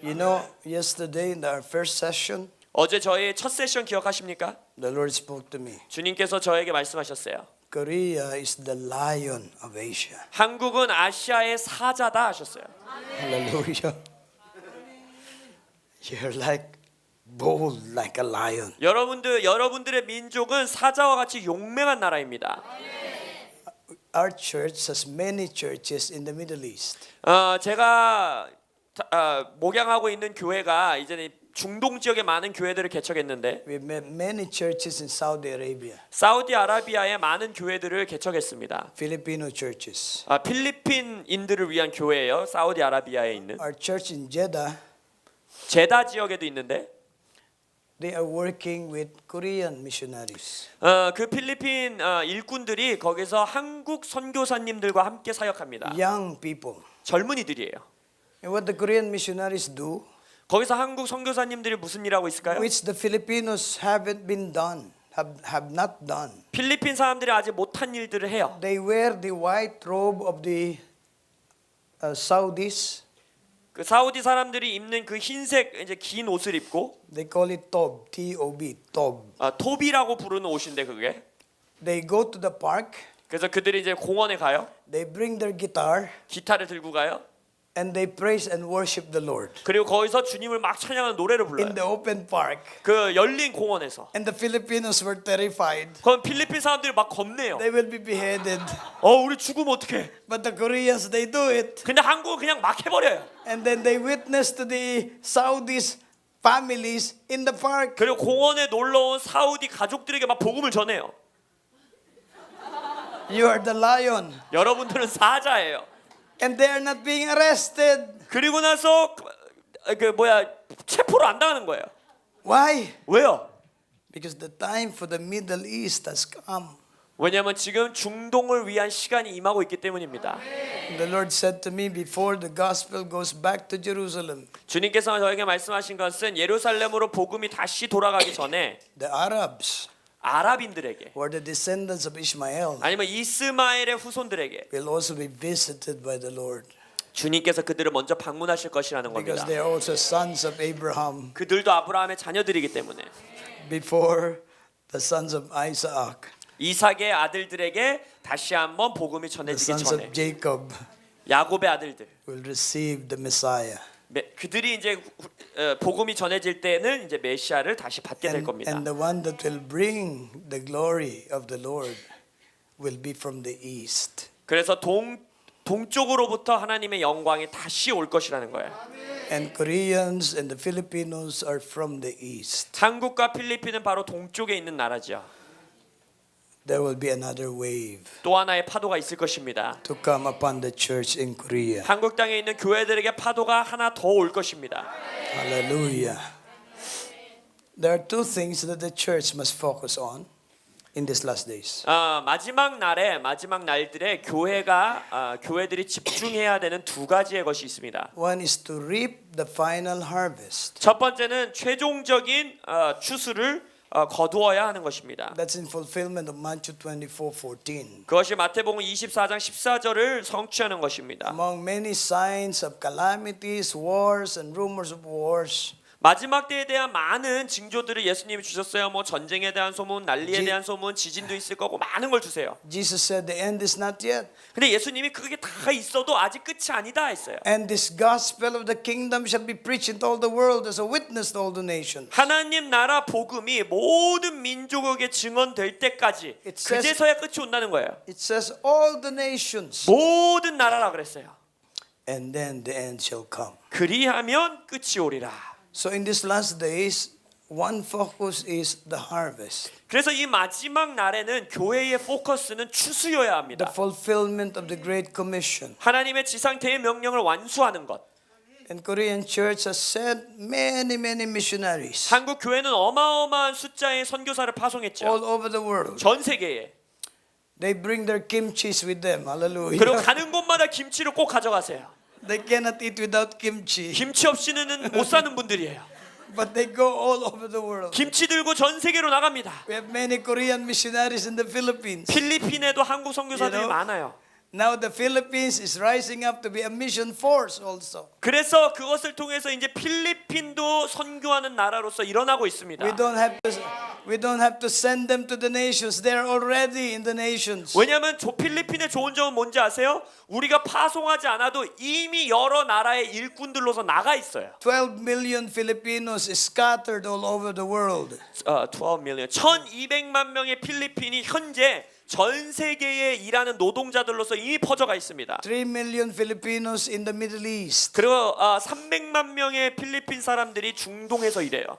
You know, yesterday in our first session, 어제 저희 첫 세션 기억하십니까? the Lord spoke to me. 주님께서 저에게 말씀하셨어요. Korea is the lion of Asia. 한국은 아시아의 사자다 하셨어요. Hallelujah. You're like bold like a lion. 여러분들의 민족은 사자와 같이 용맹한 나라입니다. Our church has many churches in the Middle East. 제가 목양하고 있는 교회가 이제 중동 지역에 많은 교회들을 개척했는데 We met many churches in Saudi Arabia, 사우디아라비아에 많은 교회들을 개척했습니다. Filipino churches. 필리핀인들을 위한 교회예요. 사우디아라비아에 있는 Our church in Jeddah, 제다 지역에도 있는데 they are working with Korean missionaries. 그 필리핀 일꾼들이 거기서 한국 선교사님들과 함께 사역합니다. Young people. 젊은이들이에요. And what the Korean missionaries do, 거기서 한국 선교사님들이 무슨 일하고 있을까요? which the Filipinos haven't been done, have not done. 필리핀 사람들이 아직 못한 일들을 해요. They wear the white robe of the Saudis. 그 사우디 사람들이 입는 그 흰색 이제 긴 옷을 입고 They call it tob, T-O-B, tob. 토비라고 부르는 옷인데 그게 They go to the park. 그래서 그들이 이제 공원에 가요. They bring their guitar 기타를 들고 가요. and they praise and worship the Lord 그리고 거기서 주님을 막 찬양하는 노래를 불러요. in the open park. 그 열린 공원에서. And the Filipinos were terrified. 그럼 필리핀 사람들이 막 겁내요. They will be beheaded. 우리 죽으면 어떡해? But the Koreans, they do it. 근데 한국은 그냥 막 해버려요. And then they witness to the Saudis families in the park. 그리고 공원에 놀러 온 사우디 가족들에게 막 복음을 전해요. You are the lion. 여러분들은 사자예요. And they are not being arrested. 그리고 나서 체포를 안 당하는 거예요. Why? 왜요? Because the time for the Middle East has come. 왜냐하면 지금 중동을 위한 시간이 임하고 있기 때문입니다. The Lord said to me before the gospel goes back to Jerusalem, 주님께서 저에게 말씀하신 것은 예루살렘으로 복음이 다시 돌아가기 전에 the Arabs, 아랍인들에게 who are the descendants of Ishmael, 아니면 이스마엘의 후손들에게 will also be visited by the Lord. 주님께서 그들을 먼저 방문하실 것이라는 because 겁니다. they are also sons of Abraham 그들도 아브라함의 자녀들이기 때문에 before the sons of Isaac, 이삭의 아들들에게 다시 한번 복음이 the 전해지기 sons 전에 of Jacob 야곱의 아들들 will receive the Messiah. 그들이 이제 복음이 전해질 때는 이제 메시아를 다시 받게 될 겁니다. And the one that will bring the glory of the Lord will be from the east. 그래서 동쪽으로부터 하나님의 영광이 다시 올 것이라는 거예요. And Koreans and the Filipinos are from the east. 한국과 필리핀은 바로 동쪽에 있는 나라죠. There will be another wave 또 하나의 파도가 있을 것입니다. to come upon the church in Korea. 한국 땅에 있는 교회들에게 파도가 하나 더 올 것입니다. Hallelujah. There are two things that the church must focus on in these last days. 마지막 날들에 교회들이 집중해야 되는 두 가지의 것이 있습니다. One is to reap the final harvest. 첫 번째는 최종적인 추수를 거두어야 하는 것입니다. That's in fulfillment of Matthew 24:14. 그것이 마태복음 24장 14절을 성취하는 것입니다. Among many signs of calamities, wars, and rumors of wars, 마지막 때에 대한 많은 징조들을 예수님이 주셨어요. 뭐 전쟁에 대한 소문, 난리에 대한 소문, 지진도 있을 거고 많은 걸 주세요. Jesus said the end is not yet. 근데 예수님이 그게 다 있어도 아직 끝이 아니다 했어요. And this gospel of the kingdom shall be preached into all the world as a witness to all the nations. 하나님 나라 복음이 모든 민족에게 증언될 때까지 It says- 그제서야 끝이 온다는 거예요. It says all the nations. 모든 나라라 그랬어요. And then the end shall come. 그리하면 끝이 오리라. So in these last days, one focus is the harvest, 그래서 이 마지막 날에는 교회의 포커스는 추수여야 the 합니다. fulfillment of the Great Commission. 하나님의 지상태의 명령을 완수하는 것. And Korean church has sent many missionaries 한국 교회는 어마어마한 숫자의 선교사를 all 파송했죠. over the world. 전 세계에. They bring their kimchis with them. 그리고 Hallelujah. 가는 곳마다 김치를 꼭 가져가세요. They cannot eat without kimchi, 김치 없이는 못 사는 분들이에요. but they go all over the world. 김치 들고 전 세계로 나갑니다. We have many Korean missionaries in the Philippines. 필리핀에도 한국 선교사들이 You know? 많아요. Now the Philippines is rising up to be a mission force also. 그래서 그것을 통해서 이제 필리핀도 선교하는 나라로서 일어나고 있습니다. We don't have to send them to the nations. They are already in the nations. 왜냐하면 필리핀의 좋은 점은 뭔지 아세요? 우리가 파송하지 않아도 이미 여러 나라의 일꾼들로서 나가 있어요. 12 million Filipinos is scattered all over the world. 12 million, 1,200만 명의 필리핀이 현재 전 세계에 일하는 노동자들로서 이미 퍼져가 있습니다. 3 million Filipinos in the Middle East. 그리고 300만 명의 필리핀 사람들이 중동에서 일해요.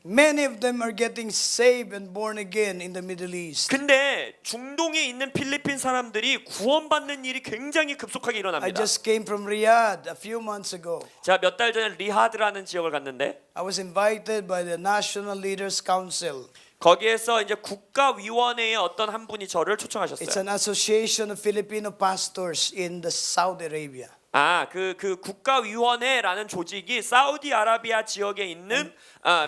Many of them are getting saved and born again in the Middle East. 근데 중동에 있는 필리핀 사람들이 구원받는 일이 굉장히 급속하게 I 일어납니다. just came from Riyadh a few months ago. 제가 몇 달 전에 리하드라는 지역을 갔는데 I was invited by the National Leaders Council. 거기에서 이제 국가위원회의 어떤 한 분이 저를 It's 초청하셨어요. an association of Filipino pastors in the Saudi Arabia. 그 국가위원회라는 조직이 사우디아라비아 지역에 있는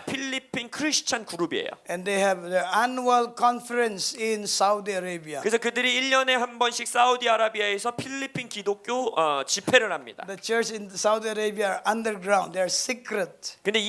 필리핀 크리스찬 그룹이에요. And they have their annual conference in Saudi Arabia. 그래서 그들이 1년에 한 번씩 사우디아라비아에서 필리핀 기독교 집회를 합니다. The church in Saudi Arabia are underground. They are secret. 근데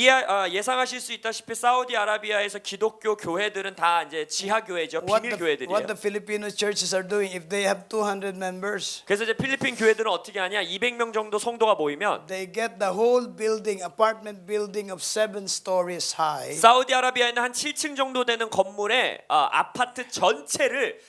예상하실 수 있다시피 사우디아라비아에서 기독교 교회들은 다 이제 지하 교회죠. 비밀 교회들이에요. What the Filipino churches are doing, if they have 200 members, 그래서 이제 필리핀 교회들은 어떻게 하냐? 200명 정도 성도가 모이면 they get the whole building, apartment building of 7 stories high. 사우디아라비아에 있는 한 7층 정도 되는 건물에 아파트 전체를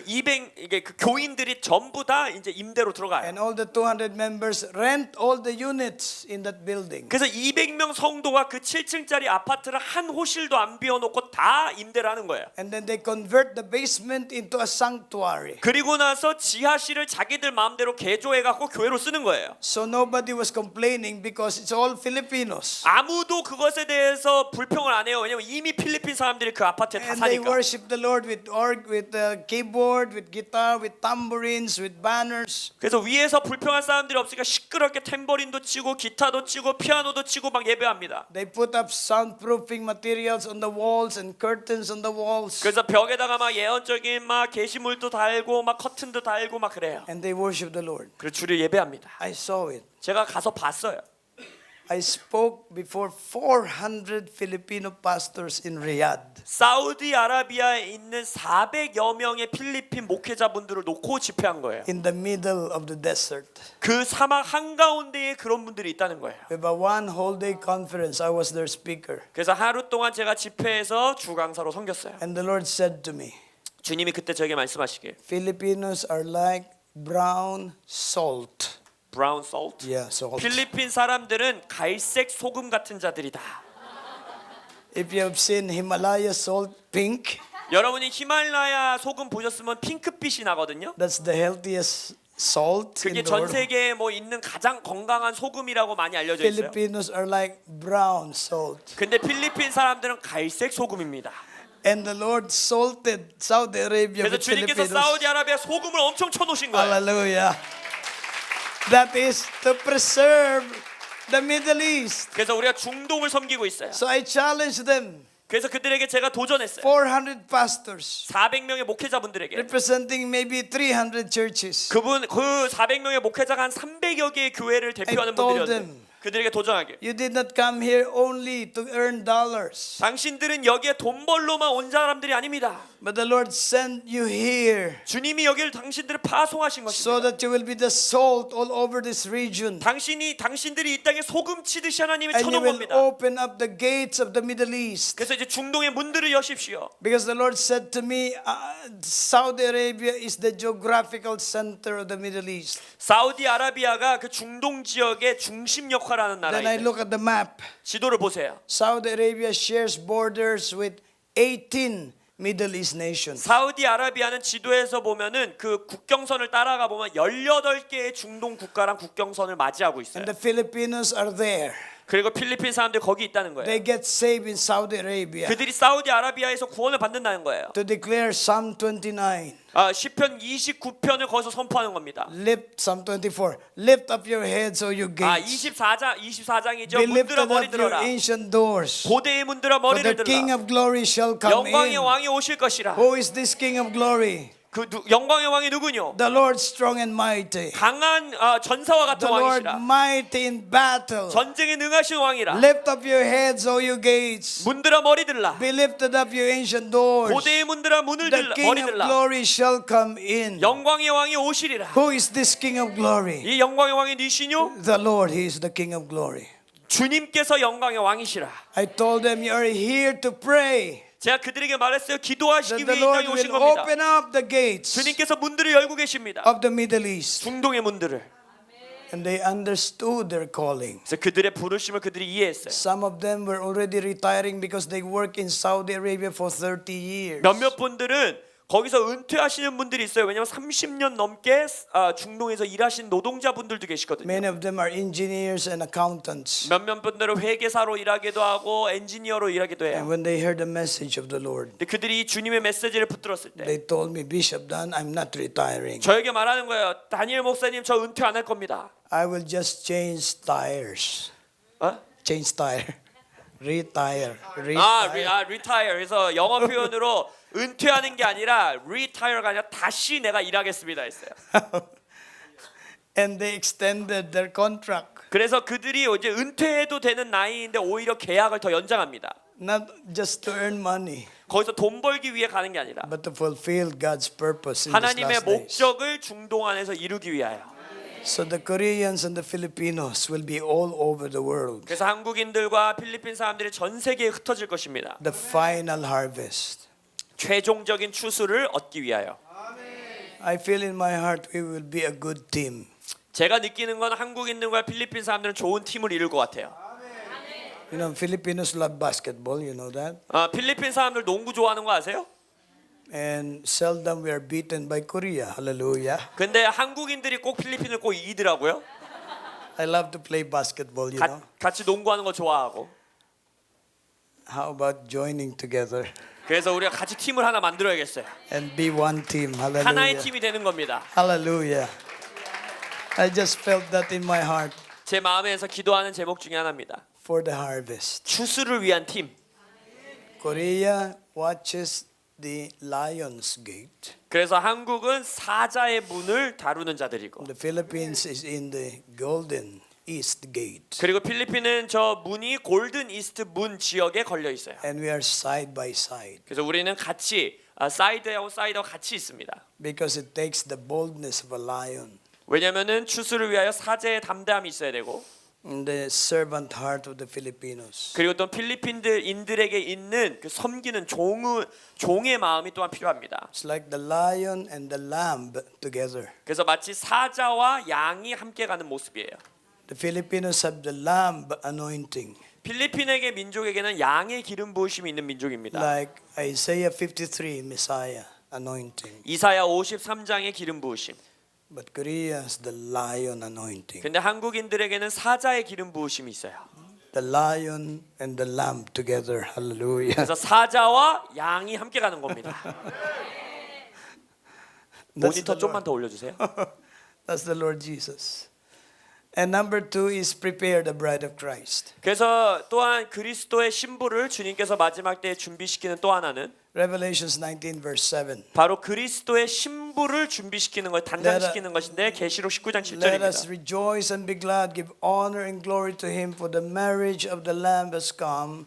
이게 그 교인들이 전부 다 이제 임대로 들어가요. And all the 200 members rent all the units in that building. 그래서 200명 성도가 그 7층짜리 아파트를 한 호실도 안 비워놓고 다 임대를 하는 거예요. And then they convert the basement into a sanctuary. 그리고 나서 지하실을 자기들 마음대로 개조해갖고 교회로 쓰는 거예요. So nobody was complaining because it's all Filipinos. 아무도 그것에 대해서 불평을 안 해요. 왜냐면 이미 필리핀 사람들이 그 아파트에 다 And they 사니까. worship the Lord with keyboard, with guitar, with tambourines, with banners. 그래서 위에서 불평할 사람들이 없으니까 시끄럽게 탬버린도 치고 기타도 치고 피아노도 치고 막 예배합니다. They put up soundproofing materials on the walls and curtains on the walls. 그래서 벽에다가 막 예언적인 막 게시물도 달고 막 커튼도 달고 막 그래요. And they worship the Lord. 그리고 주를 예배합니다. I saw it. 제가 가서 봤어요. I spoke before 400 Filipino pastors in Riyadh. 사우디아라비아에 있는 400여 명의 필리핀 목회자분들을 놓고 집회한 거예요. In the middle of the desert. 그 사막 한가운데에 그런 분들이 있다는 거예요. With a one whole day conference, I was their speaker. 그래서 하루 동안 제가 집회에서 주강사로 섬겼어요. And the Lord said to me, 주님이 그때 저에게 말씀하시길 Filipinos are like brown salt. 브라운 솔트. Yeah, salt. 필리핀 사람들은 갈색 소금 같은 자들이다. If you have seen Himalaya salt pink, 여러분이 히말라야 소금 보셨으면 핑크빛이 나거든요. that's the healthiest salt 그게 in the 전 world. 세계에 뭐 있는 가장 건강한 소금이라고 많이 알려져 있어요. Filipinos are like brown salt. 근데 필리핀 사람들은 갈색 소금입니다. And the Lord salted Saudi Arabia 그래서 with 주님께서 Filipinos. 사우디아라비아 소금을 엄청 쳐놓으신 거예요. Hallelujah. That is to preserve the Middle East. 그래서 우리가 중동을 섬기고 있어요. So I challenged them, 그래서 그들에게 제가 도전했어요. 400 pastors, 400명의 목회자분들에게 representing maybe 300 churches. 그 400명의 목회자가 한 300여 개의 교회를 대표하는 I told 분들이었는데 them, 그들에게 도전하길. You did not come here only to earn dollars, 당신들은 여기에 돈 벌러만 온 사람들이 아닙니다. but the Lord sent you here 주님이 여기를 당신들을 파송하신 so 것입니다. that you will be the salt all over this region. 당신들이 이 땅에 소금 치듯이 하나님이 And you 쳐놓은 will 겁니다. open up the gates of the Middle East. 그래서 이제 중동의 문들을 여십시오. Because the Lord said to me, Saudi Arabia is the geographical center of the Middle East. 사우디아라비아가 그 중동 지역의 중심 역할을 하는 Then I 나라입니다. look at the map. 지도를 보세요. Saudi Arabia shares borders with 18 Middle East nations. 사우디아라비아는 지도에서 보면은 그 국경선을 따라가 보면 18개의 중동 국가랑 국경선을 맞이하고 있어요. And the Filipinos are there. 그리고 필리핀 사람들 거기 있다는 거예요. They get saved in Saudi Arabia. 그들이 사우디아라비아에서 구원을 받는다는 거예요. To declare Psalm 29. 시편 29편을 거기서 선포하는 겁니다. Lift, Psalm 24. Lift up your heads, O you gates. 24장이죠. Be 문들아 lifted 머리 up your 들어라. ancient doors. 고대의 문들아 For 머리를 the King 들어라. of glory shall come 영광의 in. 왕이 오실 것이라. Who is this King of glory? 영광의 왕이 누구뇨? The Lord strong and mighty. 강한 전사와 같은 The Lord 왕이시라. mighty in battle. 전쟁에 능하신 왕이라. Lift up your heads, O you gates. 문들아 머리 들라. Be lifted up, you ancient doors. 고대의 문들아 문을 The 들라. King 머리 of 들라. glory shall come in. 영광의 왕이 오시리라. Who is this King of glory? 이 영광의 왕이 니시뇨? The Lord, He is the King of glory. 주님께서 영광의 왕이시라. I told them, you are here to pray. 제가 그들에게 말했어요. That 기도하시기 the 위해 이 Lord 땅에 오신 will 겁니다. open up the gates 주님께서 문들을 열고 계십니다. of the Middle East. 중동의 문들을. And they understood their calling. 그래서 그들의 부르심을 그들이 이해했어요. Some of them were already retiring because they work in Saudi Arabia for 30 years. 몇몇 분들은 거기서 은퇴하시는 분들이 있어요. 왜냐하면 30년 넘게 중동에서 일하신 노동자분들도 계시거든요. Many of them are engineers and accountants. 몇몇 분들은 회계사로 일하기도 하고 엔지니어로 일하기도 And 해요. when they heard the message of the Lord, 근데 그들이 이 주님의 메시지를 붙들었을 때 they told me, Bishop Dan, I'm not retiring. 저에게 말하는 거예요. 다니엘 목사님 저 은퇴 안 할 겁니다. I will just change tires. Change tire. Retire. retire. 그래서 영어 표현으로 은퇴하는 게 아니라 retire가 아니라 다시 내가 일하겠습니다 했어요. And they extended their contract. 그래서 그들이 이제 은퇴해도 되는 나이인데 오히려 계약을 더 연장합니다. Not just to earn money, 거기서 돈 벌기 위해 가는 게 아니라 but to fulfill God's purpose in these 하나님의 last days. 목적을 중동 안에서 이루기 위하여. So the Koreans and the Filipinos will be all over the world. 그래서 한국인들과 필리핀 사람들이 전 세계에 흩어질 것입니다. The final harvest. 최종적인 추수를 얻기 위하여. I feel in my heart we will be a good team. 제가 느끼는 건 한국인들과 필리핀 사람들은 좋은 팀을 이룰 것 같아요. You know, Filipinos love basketball, you know that? 필리핀 사람들 농구 좋아하는 거 아세요? And seldom we are beaten by Korea. Hallelujah. 근데 한국인들이 꼭 필리핀을 꼭 이기더라고요. I love to play basketball, you know. 같이 농구하는 거 좋아하고. How about joining together? 그래서 우리가 같이 팀을 하나 만들어야겠어요. and be one team. 하나의 Hallelujah. 팀이 되는 겁니다. Hallelujah. I just felt that in my heart 제 마음에서 기도하는 제목 중에 하나입니다. for the harvest. 추수를 위한 팀. Korea watches the lion's gate. 그래서 한국은 사자의 문을 다루는 자들이고, The Philippines is in the golden east gate. 그리고 필리핀은 저 문이 골든 이스트 문 지역에 걸려 있어요. And we are side by side 그래서 우리는 같이 사이드하고 사이드하고 같이 있습니다. because it takes the boldness of a lion 왜냐면은 추수를 위하여 사제의 담대함이 있어야 되고, and the servant heart of the Filipinos. 그리고 또 필리핀인들에게 있는 그 섬기는 종의 마음이 또한 필요합니다. It's like the lion and the lamb together. 그래서 마치 사자와 양이 함께 가는 모습이에요. The Filipinos have the lamb anointing, 필리핀에게 민족에게는 양의 기름 부으심이 있는 민족입니다. like Isaiah 53 Messiah anointing. 이사야 53장의 기름 부으심. But Korea has the lion anointing. 근데 한국인들에게는 사자의 기름 부으심이 있어요. The lion and the lamb together. Hallelujah. 그래서 사자와 양이 함께 가는 겁니다. That's 모니터 the 좀만 Lord. 더 올려주세요. That's the Lord Jesus. And number 2 is prepare the bride of Christ. 그래서 또한 그리스도의 신부를 주님께서 마지막 때에 준비시키는 또 하나는 Revelations 19 verse 7. 바로 그리스도의 신부를 준비시키는 것, 단장시키는 것인데 계시록 19장 Let us 7절입니다. rejoice and be glad, give honor and glory to him, for the marriage of the Lamb has come,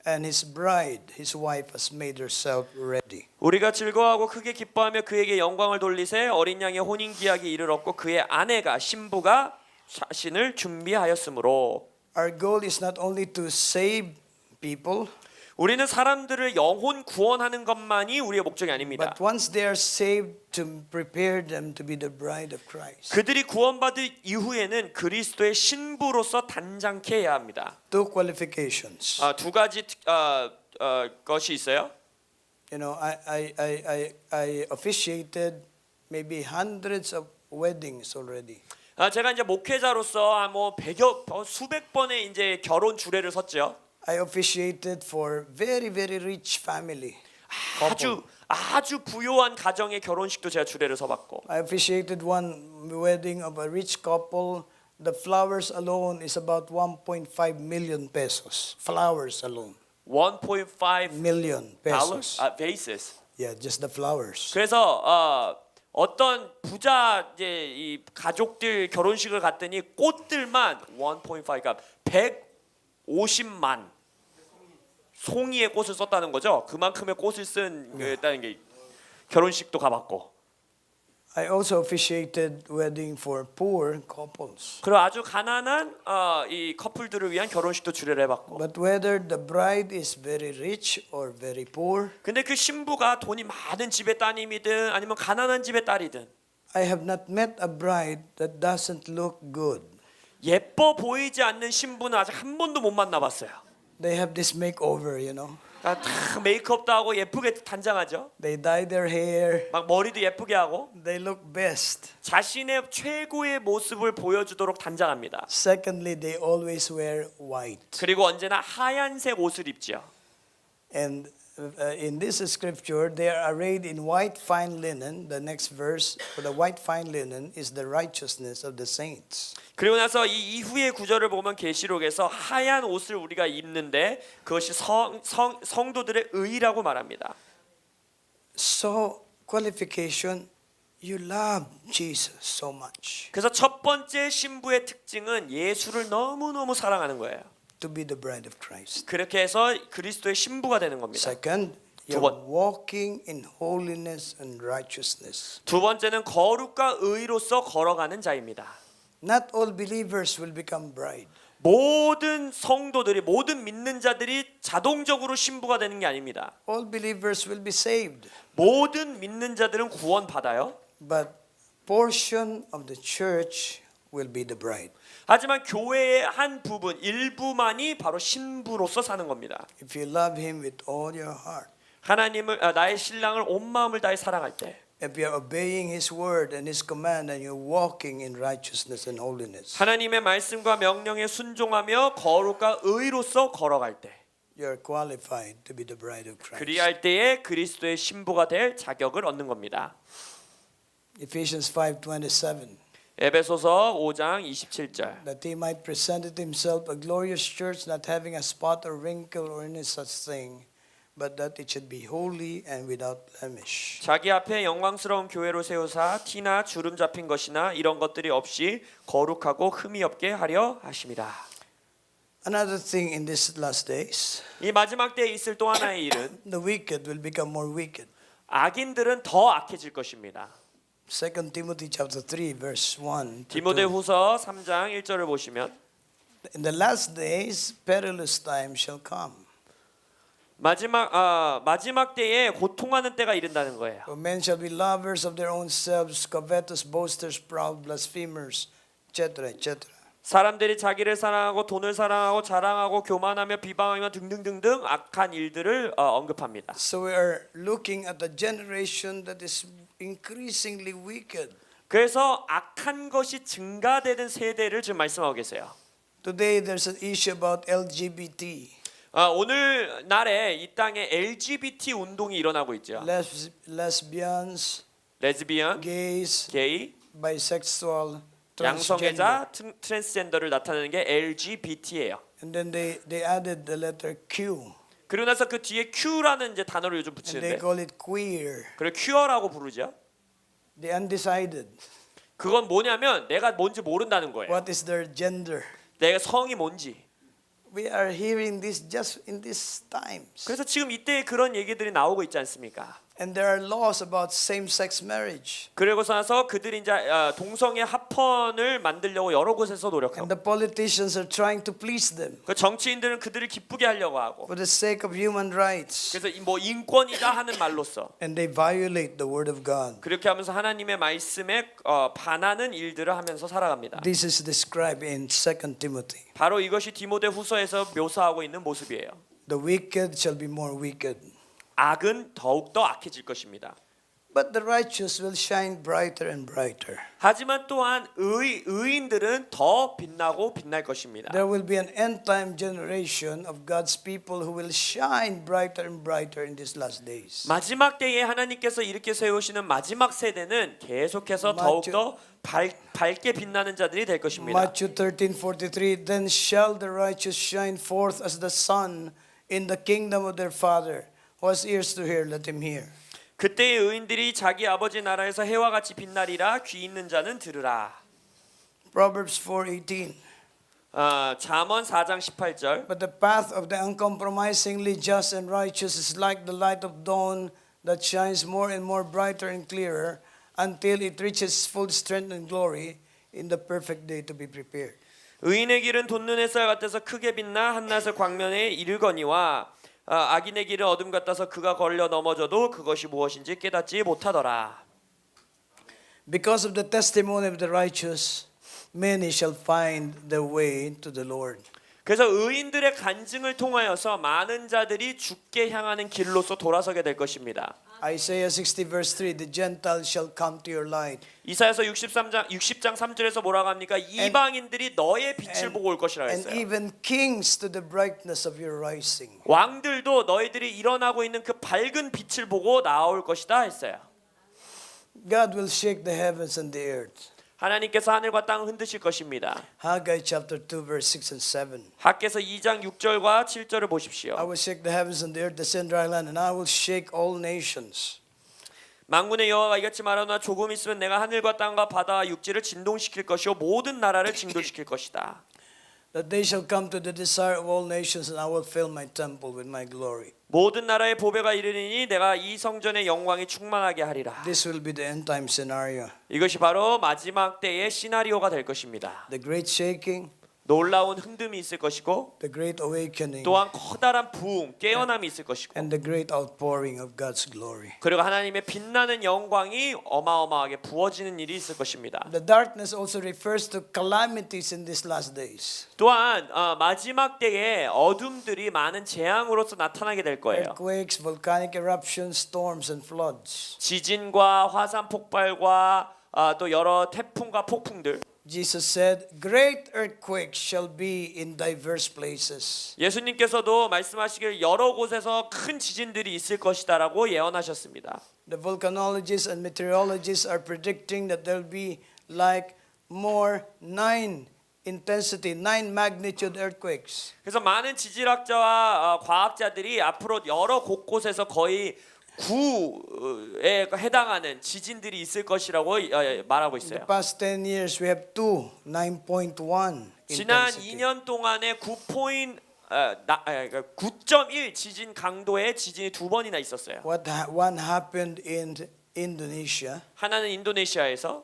and his bride, his wife, has made herself ready. 우리가 즐거워하고 크게 기뻐하며 그에게 영광을 돌리세. 어린 양의 혼인 기약이 이르렀고 그의 아내가 신부가 자신을 준비하였으므로. Our goal is not only to save people, 우리는 사람들을 영혼 구원하는 것만이 우리의 목적이 아닙니다. but once they are saved, to prepare them to be the bride of Christ. 그들이 구원받은 이후에는 그리스도의 신부로서 단장케 해야 합니다. Two qualifications. 두 가지 것이 있어요. You know, I officiated maybe hundreds of weddings already. 제가 이제 목회자로서 뭐 수백 번의 이제 결혼 주례를 섰죠. I officiated for very rich family. 아주 부유한 가정의 결혼식도 제가 주례를 서봤고, I officiated one wedding of a rich couple. The flowers alone is about 1.5 million pesos. Flowers alone. 1.5 Million pesos. basis. Yeah, just the flowers. 그래서 어떤 부자 이제 이 가족들 결혼식을 갔더니 꽃들만 1.5, 그러니까 150만 송이의 꽃을 썼다는 거죠. 그만큼의 꽃을 쓴다는 게 결혼식도 가봤고. I also officiated wedding for poor couples. 그리고 아주 가난한 이 커플들을 위한 결혼식도 주례를 해봤고. But whether the bride is very rich or very poor, 근데 그 신부가 돈이 많은 집의 따님이든 아니면 가난한 집의 딸이든 I have not met a bride that doesn't look good. 예뻐 보이지 않는 신부는 아직 한 번도 못 만나봤어요. They have this makeover, you know. 다 메이크업도 하고 예쁘게 단장하죠. They dye their hair. 막 머리도 예쁘게 하고 They look best. 자신의 최고의 모습을 보여주도록 단장합니다. Secondly, they always wear white. 그리고 언제나 하얀색 옷을 입죠. And in this scripture, they are arrayed in white fine linen. The next verse, for the white fine linen is the righteousness of the saints. 그리고 나서 이 이후의 구절을 보면 계시록에서 하얀 옷을 우리가 입는데 그것이 성도들의 의라고 말합니다. So, qualification, you love Jesus so much 그래서 첫 번째 신부의 특징은 예수를 너무너무 사랑하는 거예요. to be the bride of Christ. 그렇게 해서 그리스도의 신부가 되는 겁니다. Second, 두 you're 번. walking in holiness and righteousness. 두 번째는 거룩과 의로서 걸어가는 자입니다. Not all believers will become bride. 모든 성도들이 모든 믿는 자들이 자동적으로 신부가 되는 게 아닙니다. All believers will be saved. 모든 믿는 자들은 구원받아요. But portion of the church will be the bride. 하지만 교회의 한 부분, 일부만이 바로 신부로서 사는 겁니다. If you love him with all your heart, 하나님을 나의 신랑을 온 마음을 다해 사랑할 때, if you're obeying his word and his command and you're walking in righteousness and holiness, 하나님의 말씀과 명령에 순종하며 거룩과 의로서 걸어갈 때, you're qualified to be the bride of Christ. 그리할 때에 그리스도의 신부가 될 자격을 얻는 겁니다. Ephesians 5:27. 에베소서 5장 27절. That he might present it himself a glorious church, not having a spot or wrinkle or any such thing, but that it should be holy and without blemish. 자기 앞에 영광스러운 교회로 세우사 티나 주름 잡힌 것이나 이런 것들이 없이 거룩하고 흠이 없게 하려 하심이라. Another thing in these last days, 이 마지막 때에 있을 또 하나의 일은 the wicked will become more wicked. 악인들은 더 악해질 것입니다. 2 Timothy chapter 3 verse 1 to 2. 디모데후서 3장 1절을 보시면 In the last days perilous times shall come. 마지막 때에 고통하는 때가 이른다는 거예요. For men shall be lovers of their own selves, covetous, boasters, proud, blasphemers, etc., etc. 사람들이 자기를 사랑하고 돈을 사랑하고 자랑하고 교만하며 비방하며 등등등등 악한 일들을 언급합니다. So we are looking at a generation that is increasingly wicked. 그래서 악한 것이 증가되는 세대를 지금 말씀하고 계세요. Today there's an issue about LGBT. 오늘 날에 이 땅에 LGBT 운동이 일어나고 있죠. Lesbians, 레즈비언, gays, 게이, bisexual, transgender. 양성애자, 트랜스젠더를 나타내는 게 LGBT예요. And then they added the letter Q. 그리고 나서 그 뒤에 Q라는 이제 단어를 요즘 And they 붙이는데, call it queer. 그걸 큐어라고 부르죠. The undecided. 그건 뭐냐면 내가 뭔지 모른다는 거예요. What is their gender? 내가 성이 뭔지. We are hearing this just in these times. 그래서 지금 이때 그런 얘기들이 나오고 있지 않습니까? And there are laws about same-sex marriage. 그리고서 나서 그들이 이제 동성애 합헌을 만들려고 여러 곳에서 노력하고, And the politicians are trying to please them 그 정치인들은 그들을 기쁘게 하려고 하고, for the sake of human rights. 그래서 뭐 인권이다 하는 말로써 And they violate the word of God. 그렇게 하면서 하나님의 말씀에 반하는 일들을 하면서 살아갑니다. This is described in 2 Timothy. 바로 이것이 디모데후서에서 묘사하고 있는 모습이에요. The wicked shall be more wicked, 악은 더욱더 악해질 것입니다. but the righteous will shine brighter and brighter. 하지만 또한 의인들은 더 빛나고 빛날 것입니다. There will be an end-time generation of God's people who will shine brighter and brighter in these last days. 마지막 때에 하나님께서 이렇게 세우시는 마지막 세대는 계속해서 더욱더 밝게 빛나는 자들이 될 것입니다. Matthew 13:43. Then shall the righteous shine forth as the sun in the kingdom of their Father. Who has ears to hear, let him hear. 그때의 의인들이 자기 아버지 나라에서 해와 같이 빛나리라. 귀 있는 자는 들으라. Proverbs 4:18. 잠언 4장 18절. But the path of the uncompromisingly just and righteous is like the light of dawn that shines more and more brighter and clearer until it reaches full strength and glory in the perfect day to be prepared. 의인의 길은 돋는 햇살 같아서 크게 빛나 한낮의 광명에 이르거니와 악인의 길은 어둠 같아서 그가 걸려 넘어져도 그것이 무엇인지 깨닫지 못하더라. Because of the testimony of the righteous, many shall find their way to the Lord. 그래서 의인들의 간증을 통하여서 많은 자들이 주께 향하는 길로서 돌아서게 될 것입니다. Isaiah 60 verse 3, the Gentiles shall come to your light. 이사야서 60장 3절에서 뭐라고 합니까? 이방인들이 너의 빛을 보고 올 것이라 And 했어요. even kings to the brightness of your rising. 왕들도 너희들이 일어나고 있는 그 밝은 빛을 보고 나올 것이다 했어요. God will shake the heavens and the earth. 하나님께서 하늘과 땅을 흔드실 것입니다. Haggai chapter 2 verse 6 and 7. 학개서 2장 6절과 7절을 보십시오. I will shake the heavens and the earth, the sea and dry land, and I will shake all nations. 만군의 여호와가 이같이 말하노라. 조금 있으면 내가 하늘과 땅과 바다와 육지를 진동시킬 것이요 모든 나라를 징조시킬 것이다. That they shall come to the desire of all nations, and I will fill my temple with my glory. 모든 나라의 보배가 이르리니 내가 이 성전의 영광이 충만하게 하리라. This will be the end time scenario. 이것이 바로 마지막 때의 시나리오가 될 것입니다. The great shaking, 놀라운 흔듦이 있을 것이고 the great awakening, 또한 커다란 부흥, 깨어남이 있을 것이고 and the great outpouring of God's glory. 그리고 하나님의 빛나는 영광이 어마어마하게 부어지는 일이 있을 것입니다. The darkness also refers to calamities in these last days. 또한 마지막 때에 어둠들이 많은 재앙으로서 나타나게 될 거예요. Earthquakes, volcanic eruptions, storms, and floods. 지진과 화산 폭발과 또 여러 태풍과 폭풍들, Jesus said, great earthquakes shall be in diverse places. 예수님께서도 말씀하시길 여러 곳에서 큰 지진들이 있을 것이다라고 예언하셨습니다. The volcanologists and meteorologists are predicting that there'll be like more 9 intensity, 9 magnitude earthquakes. 그래서 많은 지질학자와 과학자들이 앞으로 여러 곳곳에서 거의 9에 해당하는 지진들이 있을 것이라고 말하고 In the 있어요. past 10 years, we have 9.1 지난 intensity. 2년 동안에 9.1 지진 강도의 지진이 두 번이나 있었어요. One happened in Indonesia. 하나는 인도네시아에서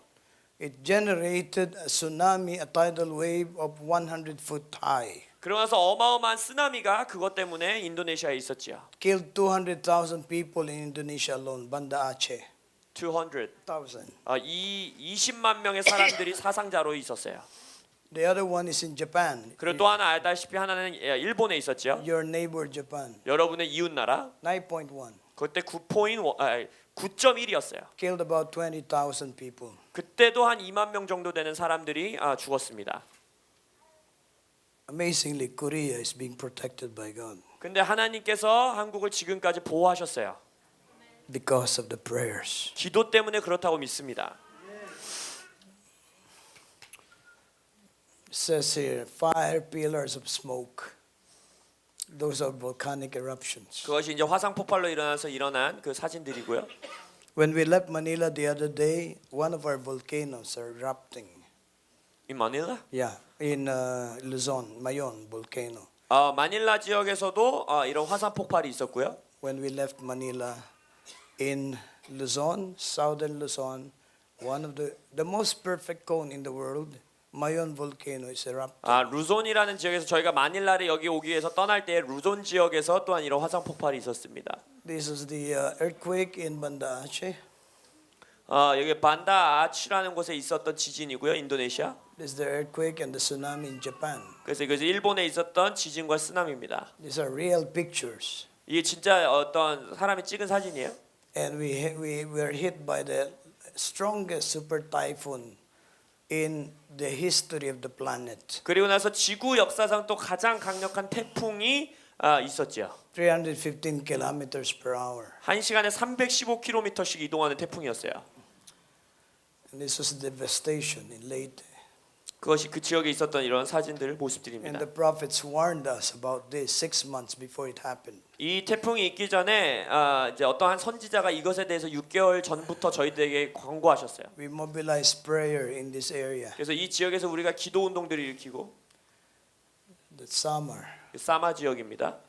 It generated a tsunami, a tidal wave of 100 foot high. 그러면서 어마어마한 쓰나미가 그것 때문에 인도네시아에 있었지요. Killed 200,000 people in Indonesia alone, Banda Aceh. 200. 1,000. 20만 명의 사람들이 사상자로 있었어요. The other one is in Japan. 그리고 또 하나 알다시피 하나는 일본에 있었죠. Your neighbor Japan. 여러분의 이웃 나라. 9.1. 그때 9.1이었어요. Killed about 20,000 people. 그때도 한 2만 명 정도 되는 사람들이 죽었습니다. Amazingly, Korea is being protected by God 근데 하나님께서 한국을 지금까지 보호하셨어요. because of the prayers. 기도 때문에 그렇다고 믿습니다. It says here, 5 pillars of smoke. Those are volcanic eruptions. 그것이 이제 화산 폭발로 일어나서 일어난 그 사진들이고요. When we left Manila the other day, one of our volcanoes are erupting. In Manila? Yeah, in Luzon, Mayon volcano. 마닐라 지역에서도 이런 화산 폭발이 있었고요. When we left Manila, in Luzon, southern Luzon, one of the most perfect cone in the world, Mayon volcano is erupting. 루존이라는 지역에서 저희가 마닐라를 여기 오기 위해서 떠날 때 루존 지역에서 또한 이런 화산 폭발이 있었습니다. This is the earthquake in Banda Aceh. 여기 반다 아치라는 곳에 있었던 지진이고요, 인도네시아. This is the earthquake and the tsunami in Japan. 그래서 이것이 일본에 있었던 지진과 쓰나미입니다. These are real pictures. 이게 진짜 어떤 사람이 찍은 사진이에요. And we were hit by the strongest super typhoon in the history of the planet. 그리고 나서 지구 역사상 또 가장 강력한 태풍이 있었죠. 315 kilometers per hour. 1시간에 315km씩 이동하는 태풍이었어요. And this was devastation in Leyte. 그것이 그 지역에 있었던 이런 사진들 And 모습들입니다. the prophets warned us about this 6 months before it happened. 이 태풍이 있기 전에 이제 어떠한 선지자가 이것에 대해서 6개월 전부터 저희들에게 광고하셨어요. We mobilized prayer in this area. 그래서 이 지역에서 우리가 기도 운동들을 일으키고 That's Samar. 사마 지역입니다.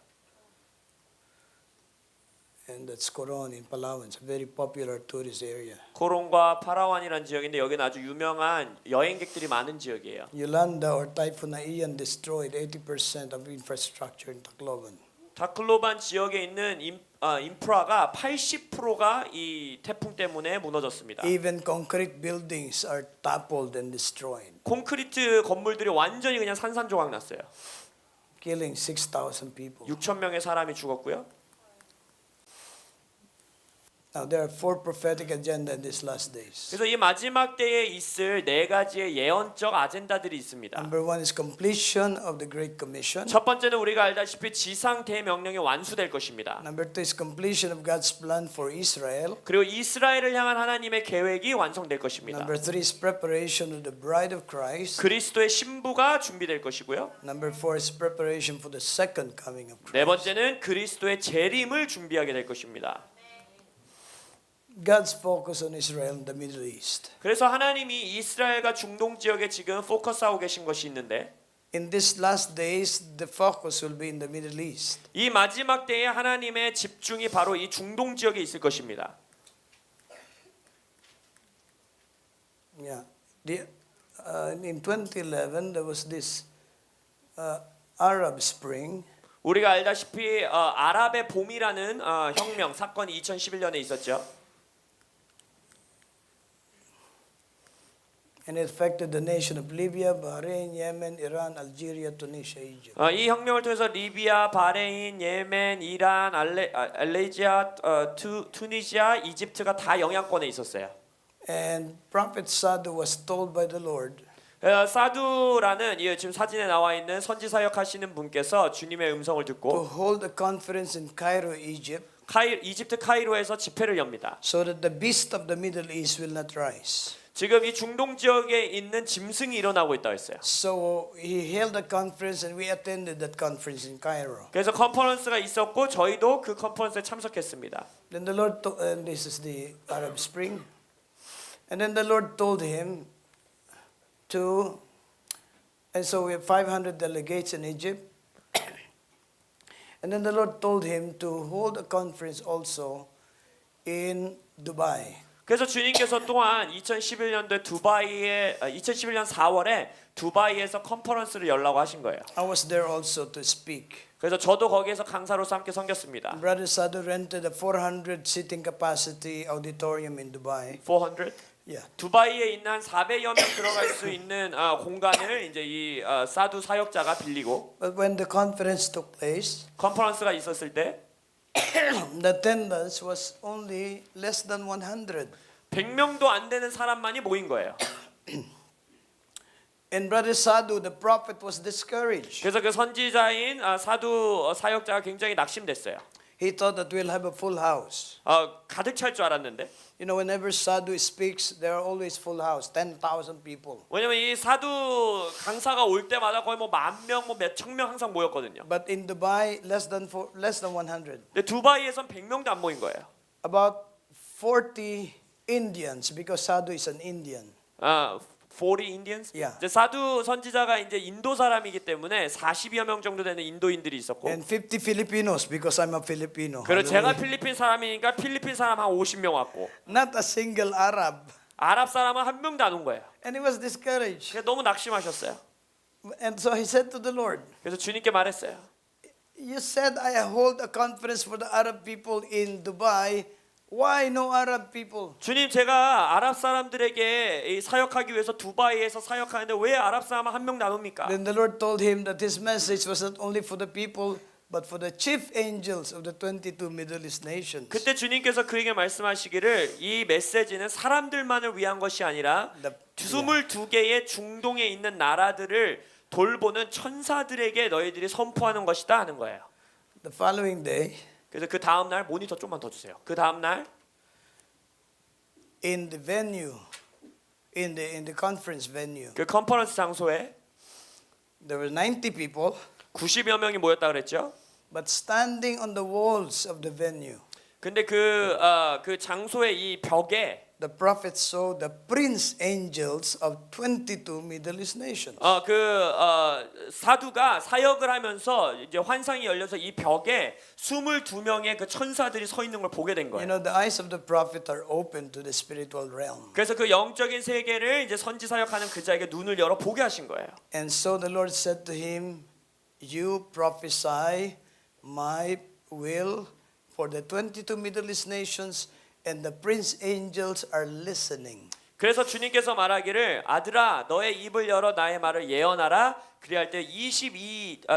And that's Coron in Palawan. It's a very popular tourist area. 코론과 파라완이라는 지역인데 여기는 아주 유명한 여행객들이 많은 지역이에요. Yolanda or Typhoon Haiyan destroyed 80% of infrastructure in Tacloban. 다클로반 지역에 있는 인프라가 80%가 이 태풍 때문에 무너졌습니다. Even concrete buildings are toppled and destroyed, 콘크리트 건물들이 완전히 그냥 산산조각 났어요. killing 6,000 people. 6천 명의 사람이 죽었고요. Now there are 4 prophetic agenda in these last days. 그래서 이 마지막 때에 있을 4가지의 예언적 아젠다들이 있습니다. Number 1 is completion of the Great Commission. 첫 번째는 우리가 알다시피 지상 대명령이 완수될 것입니다. Number 2 is completion of God's plan for Israel. 그리고 이스라엘을 향한 하나님의 계획이 완성될 것입니다. Number 3 is preparation of the bride of Christ. 그리스도의 신부가 준비될 것이고요. Number 4 is preparation for the second coming of 네 Christ. 번째는 그리스도의 재림을 준비하게 될 것입니다. God's focus on Israel and the Middle East. 그래서 하나님이 이스라엘과 중동 지역에 지금 포커스하고 계신 것이 있는데 In these last days, the focus will be in the Middle East. 이 마지막 때에 하나님의 집중이 바로 이 중동 지역에 있을 것입니다. Yeah. In 2011, there was this Arab Spring. 우리가 알다시피 아랍의 봄이라는 혁명 사건이 2011년에 있었죠. And it affected the nation of Libya, Bahrain, Yemen, Iran, Algeria, Tunisia, Egypt. 이 혁명을 통해서 리비아, 바레인, 예멘, 이란, 알레지아, 투니지아, 이집트가 다 영향권에 있었어요. And Prophet Sadu was told by the Lord 사두라는 이 지금 사진에 나와 있는 선지 사역하시는 분께서 주님의 음성을 to 듣고 hold a conference in Cairo, Egypt, 이집트 카이로에서 집회를 엽니다. so that the beast of the Middle East will not rise. 지금 이 중동 지역에 있는 짐승이 일어나고 있다고 했어요. So he held a conference and we attended that conference in Cairo. 그래서 컨퍼런스가 있었고 저희도 그 컨퍼런스에 참석했습니다. Then the Lord, and this is the Arab Spring, and then the Lord told him to, and so we have 500 delegates in Egypt, and then the Lord told him to hold a conference also in Dubai. 그래서 주님께서 또한 2011년도에 2011년 4월에 두바이에서 컨퍼런스를 열라고 하신 거예요. I was there also to speak. 그래서 저도 거기에서 강사로서 함께 섬겼습니다. Brother Sadhu rented a 400 seating capacity auditorium in Dubai. 400? Yeah. 두바이에 있는 한 400여 명 들어갈 수 있는 공간을 이제 이 사두 사역자가 빌리고 But when the conference took place, 컨퍼런스가 있었을 때 the attendance was only less than 100. 100명도 안 되는 사람만이 모인 거예요. And Brother Sadhu, the prophet, was discouraged. 그래서 그 선지자인 사두 사역자가 굉장히 낙심됐어요. He thought that we'll have a full house. 가득 찰 줄 알았는데 You know, whenever Sadhu speaks, there are always full house, 10,000 people. 왜냐면 이 사두 강사가 올 때마다 거의 뭐 10,000명, 뭐 몇천 명 항상 모였거든요. But in Dubai, less than 100. 근데 두바이에선 100명도 안 모인 거예요. About 40 Indians, because Sadhu is an Indian. 40 Indians? Yeah. 이제 사두 선지자가 이제 인도 사람이기 때문에 40여 명 정도 되는 인도인들이 있었고. And 50 Filipinos, because I'm a Filipino. 그리고 제가 Hallelujah. 필리핀 사람이니까 필리핀 사람 한 50명 왔고. Not a single Arab. 아랍 사람은 한 명도 안 온 거예요. And he was discouraged. 그래서 너무 낙심하셨어요. And so he said to the Lord, 그래서 주님께 말했어요. you said I hold a conference for the Arab people in Dubai. Why no Arab people? 주님, 제가 아랍 사람들에게 이 사역하기 위해서 두바이에서 사역하는데 왜 아랍 사람은 한 명도 안 옵니까? Then the Lord told him that his message was not only for the people, but for the chief angels of the 22 Middle East nations. 그때 주님께서 그에게 말씀하시기를 이 메시지는 사람들만을 위한 것이 아니라 22개의 중동에 있는 나라들을 돌보는 천사들에게 너희들이 선포하는 것이다 하는 거예요. The following day, 그래서 그 다음 날 모니터 좀만 더 주세요. 그 다음 날 in the venue, in the conference venue, 그 컨퍼런스 장소에 there were 90 people, 90여 명이 모였다 그랬죠. but standing on the walls of the venue, 근데 그 장소의 이 벽에 the prophet saw the prince angels of 22 Middle East nations. 사두가 사역을 하면서 이제 환상이 열려서 이 벽에 22명의 그 천사들이 서 있는 걸 보게 된 You 거예요. know, the eyes of the prophet are open to the spiritual realm. 그래서 그 영적인 세계를 이제 선지 사역하는 그 자에게 눈을 열어 보게 하신 거예요. And so the Lord said to him, you prophesy my will for the 22 Middle East nations, and the prince angels are listening. 그래서 주님께서 말하기를 아들아 너의 입을 열어 나의 말을 예언하라. 그리할 때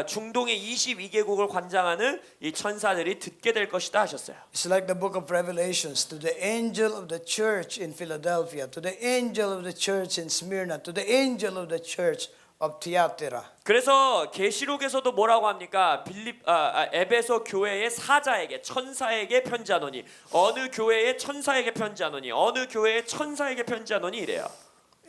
중동의 22개국을 관장하는 이 천사들이 듣게 될 것이다 하셨어요. It's like the book of Revelations, to the angel of the church in Philadelphia, to the angel of the church in Smyrna, to the angel of the church of Thyatira. 그래서 계시록에서도 뭐라고 합니까? 에베소 교회의 사자에게 천사에게 편지하노니 어느 교회의 천사에게 편지하노니 어느 교회의 천사에게 편지하노니 이래요.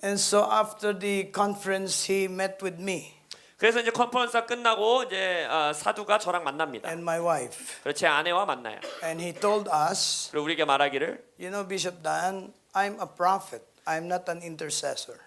And so after the conference, he met with me 그래서 이제 컨퍼런스가 끝나고 이제 사두가 저랑 만납니다. and my wife. 그래서 제 아내와 만나요. And he told us, 그리고 우리에게 말하기를 you know, Bishop Dan, I'm a prophet. I'm not an intercessor.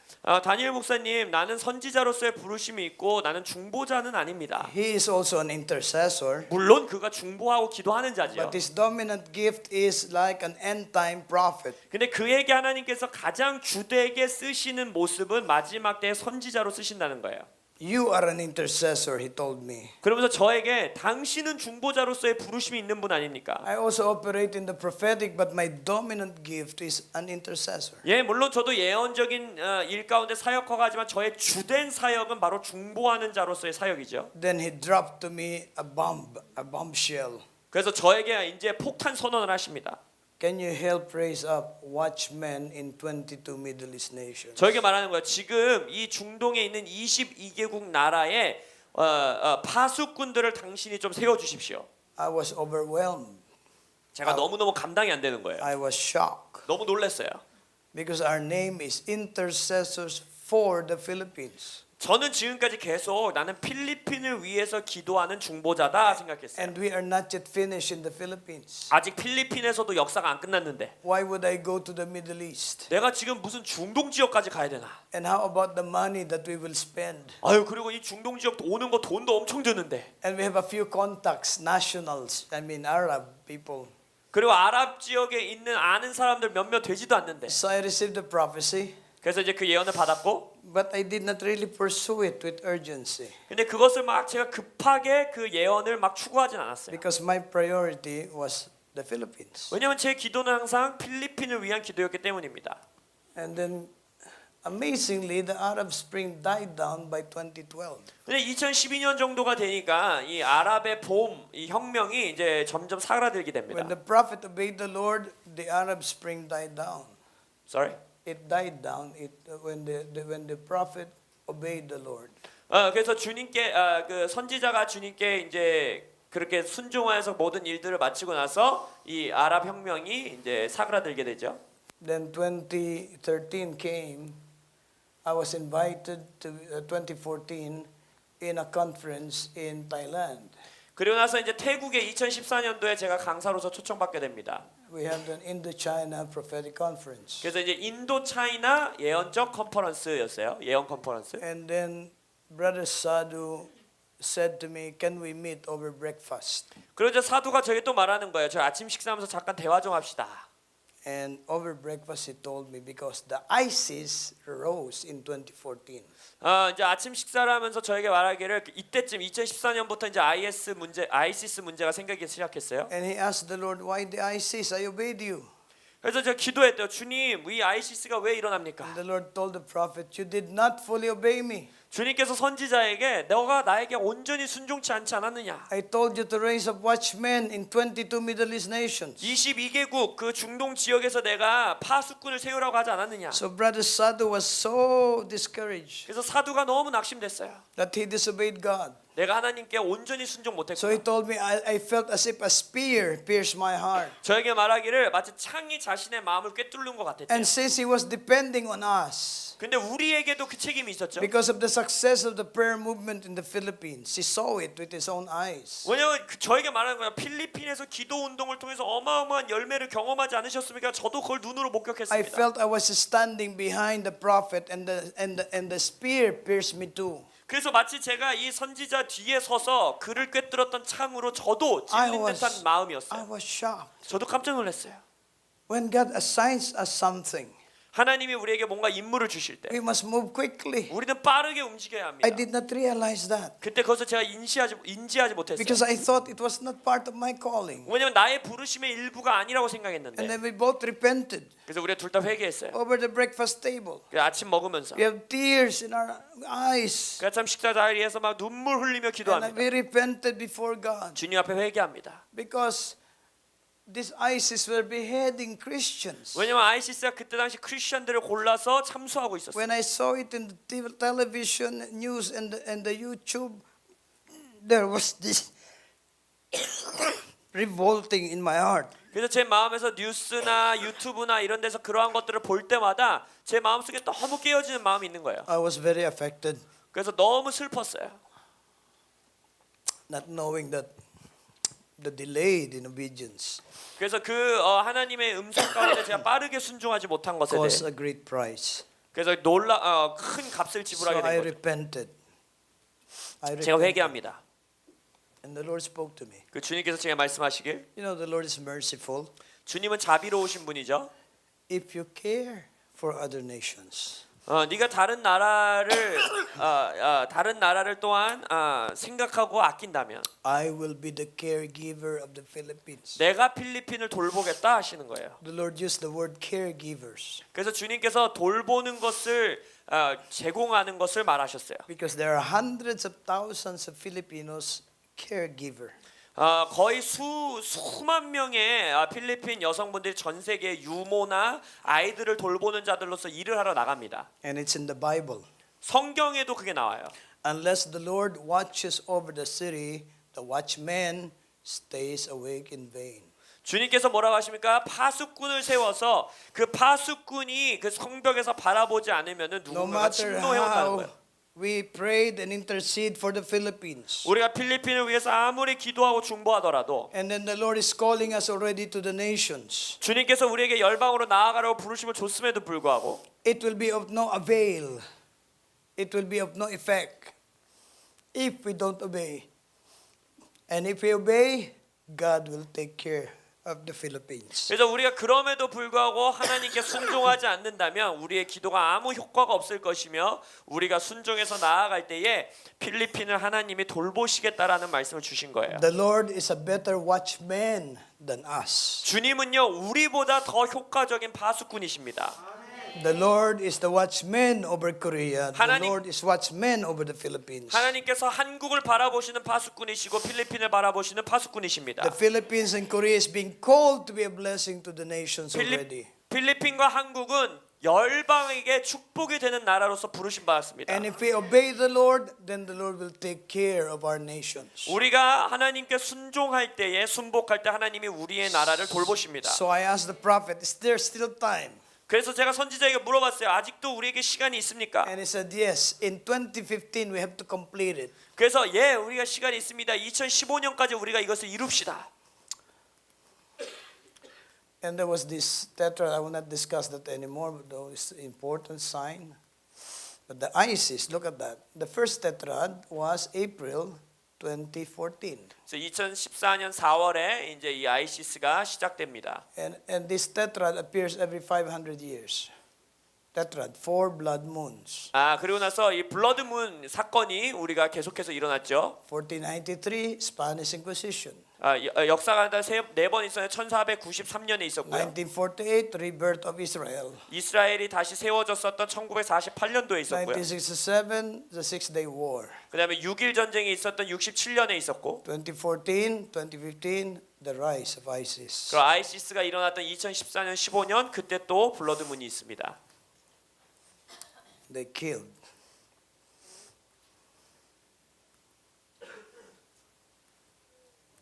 다니엘 목사님, 나는 선지자로서의 부르심이 있고 나는 중보자는 아닙니다. He is also an intercessor. 물론 그가 중보하고 기도하는 자지요. But his dominant gift is like an end-time prophet. 근데 그에게 하나님께서 가장 주되게 쓰시는 모습은 마지막 때의 선지자로 쓰신다는 거예요. You are an intercessor, he told me. 그러면서 저에게 당신은 중보자로서의 부르심이 있는 분 아닙니까? I also operate in the prophetic, but my dominant gift is an intercessor. 예, 물론 저도 예언적인 일 가운데 사역하지만 저의 주된 사역은 바로 중보하는 자로서의 사역이죠. Then he dropped to me a bombshell. 그래서 저에게 이제 폭탄 선언을 하십니다. Can you help raise up watchmen in 22 Middle East nations? 저에게 말하는 거예요. 지금 이 중동에 있는 22개국 나라의 파수꾼들을 당신이 좀 세워 주십시오. I was overwhelmed. 제가 너무너무 감당이 안 되는 거예요. I was shocked 너무 놀랐어요. because our name is intercessors for the Philippines. 저는 지금까지 계속 나는 필리핀을 위해서 기도하는 중보자다 생각했어요. And we are not yet finished in the Philippines. 아직 필리핀에서도 역사가 안 끝났는데 Why would I go to the Middle East? 내가 지금 무슨 중동 지역까지 가야 되나? And how about the money that we will spend? 아유 그리고 이 중동 지역 오는 거 돈도 엄청 드는데. And we have a few contacts, nationals, I mean Arab people. 그리고 아랍 지역에 있는 아는 사람들 몇몇 되지도 않는데. So I received the prophecy, 그래서 이제 그 예언을 받았고 but I did not really pursue it with urgency 근데 그것을 막 제가 급하게 그 예언을 막 추구하진 않았어요. because my priority was the Philippines. 왜냐면 제 기도는 항상 필리핀을 위한 기도였기 때문입니다. And then amazingly the Arab Spring died down by 2012. 근데 2012년 정도가 되니까 이 아랍의 봄, 이 혁명이 이제 점점 사그라들게 됩니다. When the prophet obeyed the Lord, the Arab Spring died down. Sorry. It died down when the prophet obeyed the Lord. 그래서 주님께 그 선지자가 주님께 이제 그렇게 순종하여서 모든 일들을 마치고 나서 이 아랍 혁명이 이제 사그라들게 되죠. Then 2013 came. I was invited to 2014 in a conference in Thailand. 그리고 나서 이제 태국에 2014년도에 제가 강사로서 초청받게 됩니다. We had an Indo-China prophetic conference. 그래서 이제 인도 차이나 예언적 컨퍼런스였어요. 예언 컨퍼런스. And then Brother Sadhu said to me, "Can we meet over breakfast?" 그러자 사도가 저에게 또 말하는 거예요. 저 아침 식사하면서 잠깐 대화 좀 합시다. And over breakfast he told me because the ISIS rose in 2014. 이제 아침 식사를 하면서 저에게 말하기를 이때쯤 2014년부터 이제 아이시스 문제가 생기기 시작했어요. And he asked the Lord, "Why the ISIS? I obeyed you." 그래서 제가 기도했대요. 주님, 이 아이시스가 왜 일어납니까? And the Lord told the prophet, "You did not fully obey me. 주님께서 선지자에게 너가 나에게 온전히 순종치 않지 않았느냐? I told you to raise up watchmen in 22 Middle East nations." 22개국 그 중동 지역에서 내가 파수꾼을 세우라고 하지 않았느냐? So Brother Sadhu was so discouraged 그래서 사두가 너무 낙심됐어요. that he disobeyed God. 내가 하나님께 온전히 순종 So he 못했구나. told me, I felt as if a spear pierced my heart. 저에게 말하기를 마치 창이 자신의 마음을 꿰뚫는 것 같았대요. And since he was depending on us, 근데 우리에게도 그 책임이 있었죠. because of the success of the prayer movement in the Philippines, he saw it with his own eyes. 왜냐면 저에게 말하는 거야. 필리핀에서 기도 운동을 통해서 어마어마한 열매를 경험하지 않으셨습니까? 저도 그걸 눈으로 I 목격했습니다. felt I was standing behind the prophet and the spear pierced me too. 그래서 마치 제가 이 선지자 뒤에 서서 그를 꿰뚫었던 창으로 저도 찔린 듯한 마음이었어요. I was shocked. 저도 깜짝 놀랐어요. When God assigns us something, 하나님이 우리에게 뭔가 임무를 주실 때 we must move quickly. 우리는 빠르게 움직여야 합니다. I did not realize that 그때 그것을 제가 인지하지 못했어요. because I thought it was not part of my calling. 왜냐면 나의 부르심의 일부가 아니라고 And 생각했는데 then we both repented 그래서 우리가 둘 다 회개했어요. over the breakfast table. 그래서 아침 먹으면서 We have tears in our eyes. 그래서 참 식사 자리에서 막 눈물 흘리며 And 기도합니다. we repented before God 주님 앞에 회개합니다. because these ISIS were beheading Christians. 왜냐면 아이시스가 그때 당시 크리스천들을 골라서 참수하고 있었어요. When I saw it in the television news and the YouTube, there was this revolting in my heart. 그래서 제 마음에서 뉴스나 유튜브나 이런 데서 그러한 것들을 볼 때마다 제 마음속에 너무 깨어지는 마음이 있는 거예요. I was very affected, 그래서 너무 슬펐어요. not knowing that the delayed in obedience 그래서 그 하나님의 음성 가운데 제가 빠르게 순종하지 못한 것에 cost 대해 a great price. 그래서 큰 값을 So 지불하게 I 된 거죠. repented. 제가 회개합니다. And the Lord spoke to me. 그 주님께서 제가 말씀하시길 You know, the Lord is merciful. 주님은 자비로우신 분이죠. If you care for other nations, 네가 다른 나라를 또한 생각하고 아낀다면 I will be the caregiver of the Philippines. 내가 필리핀을 돌보겠다 하시는 거예요. The Lord used the word caregivers 그래서 주님께서 돌보는 것을 제공하는 것을 말하셨어요. because there are hundreds of thousands of Filipinos caregiver. 거의 수만 명의 필리핀 여성분들이 전 세계 유모나 아이들을 돌보는 자들로서 일을 하러 나갑니다. And it's in the Bible. 성경에도 그게 나와요. Unless the Lord watches over the city, the watchman stays awake in vain. 주님께서 뭐라고 하십니까? 파수꾼을 세워서 그 파수꾼이 그 성벽에서 바라보지 않으면은 No 누군가가 matter 침노해온다는 how 거예요. we prayed and intercede for the Philippines. 우리가 필리핀을 위해서 아무리 기도하고 중보하더라도 And then the Lord is calling us already to the nations. 주님께서 우리에게 열방으로 나아가라고 부르심을 줬음에도 불구하고 It will be of no avail. It will be of no effect if we don't obey. And if we obey, God will take care of the Philippines. 그래서 우리가 그럼에도 불구하고 하나님께 순종하지 않는다면 우리의 기도가 아무 효과가 없을 것이며 우리가 순종해서 나아갈 때에 필리핀을 하나님이 돌보시겠다라는 말씀을 주신 거예요. The Lord is a better watchman than us. 주님은요 우리보다 더 효과적인 파수꾼이십니다. The Lord is the watchman over Korea. The 하나님- Lord is watchman over the Philippines. 하나님께서 한국을 바라보시는 파수꾼이시고 필리핀을 바라보시는 파수꾼이십니다. The Philippines and Korea is being called to be a blessing to the nations already. 필리핀과 한국은 열방에게 축복이 되는 나라로서 부르심 받았습니다. And if we obey the Lord, then the Lord will take care of our nations. 우리가 하나님께 순종할 때에 순복할 때 하나님이 우리의 나라를 돌보십니다. So I asked the prophet, is there still time? 그래서 제가 선지자에게 물어봤어요. 아직도 우리에게 시간이 있습니까? And he said, yes, in 2015 we have to complete it. 그래서 우리가 시간이 있습니다. 2015년까지 우리가 이것을 이룹시다. And there was this tetrad, I will not discuss that anymore, but though it's an important sign. But the ISIS, look at that. The first tetrad was April 2014. 그래서 2014년 4월에 이제 이 아이시스가 시작됩니다. And this tetrad appears every 500 years. Tetrad, 4 blood moons. 그리고 나서 이 블러드문 사건이 우리가 계속해서 일어났죠. 1493, Spanish Inquisition. 역사가 네 번 있었는데 1493년에 있었고요. 1948, rebirth of Israel. 이스라엘이 다시 세워졌었던 1948년도에 있었고요. 1967, the Six-Day War. 그다음에 6.1 전쟁이 있었던 67년에 있었고 2014, 2015, the rise of ISIS. 그 아이시스가 일어났던 2014년 15년 그때 또 블러드문이 있습니다. They killed.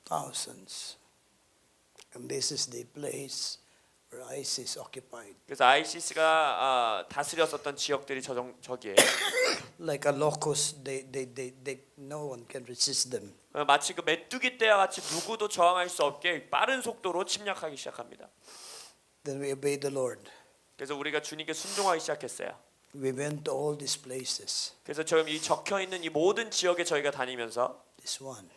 Thousands. And this is the place where ISIS occupied. 그래서 아이시스가 다스렸었던 지역들이 저기에 Like a locust, no one can resist them. 마치 그 메뚜기 떼와 같이 누구도 저항할 수 없게 빠른 속도로 침략하기 시작합니다. Then we obeyed the Lord. 그래서 우리가 주님께 순종하기 시작했어요. We went to all these places. 그래서 지금 이 적혀 있는 이 모든 지역에 저희가 다니면서 This one.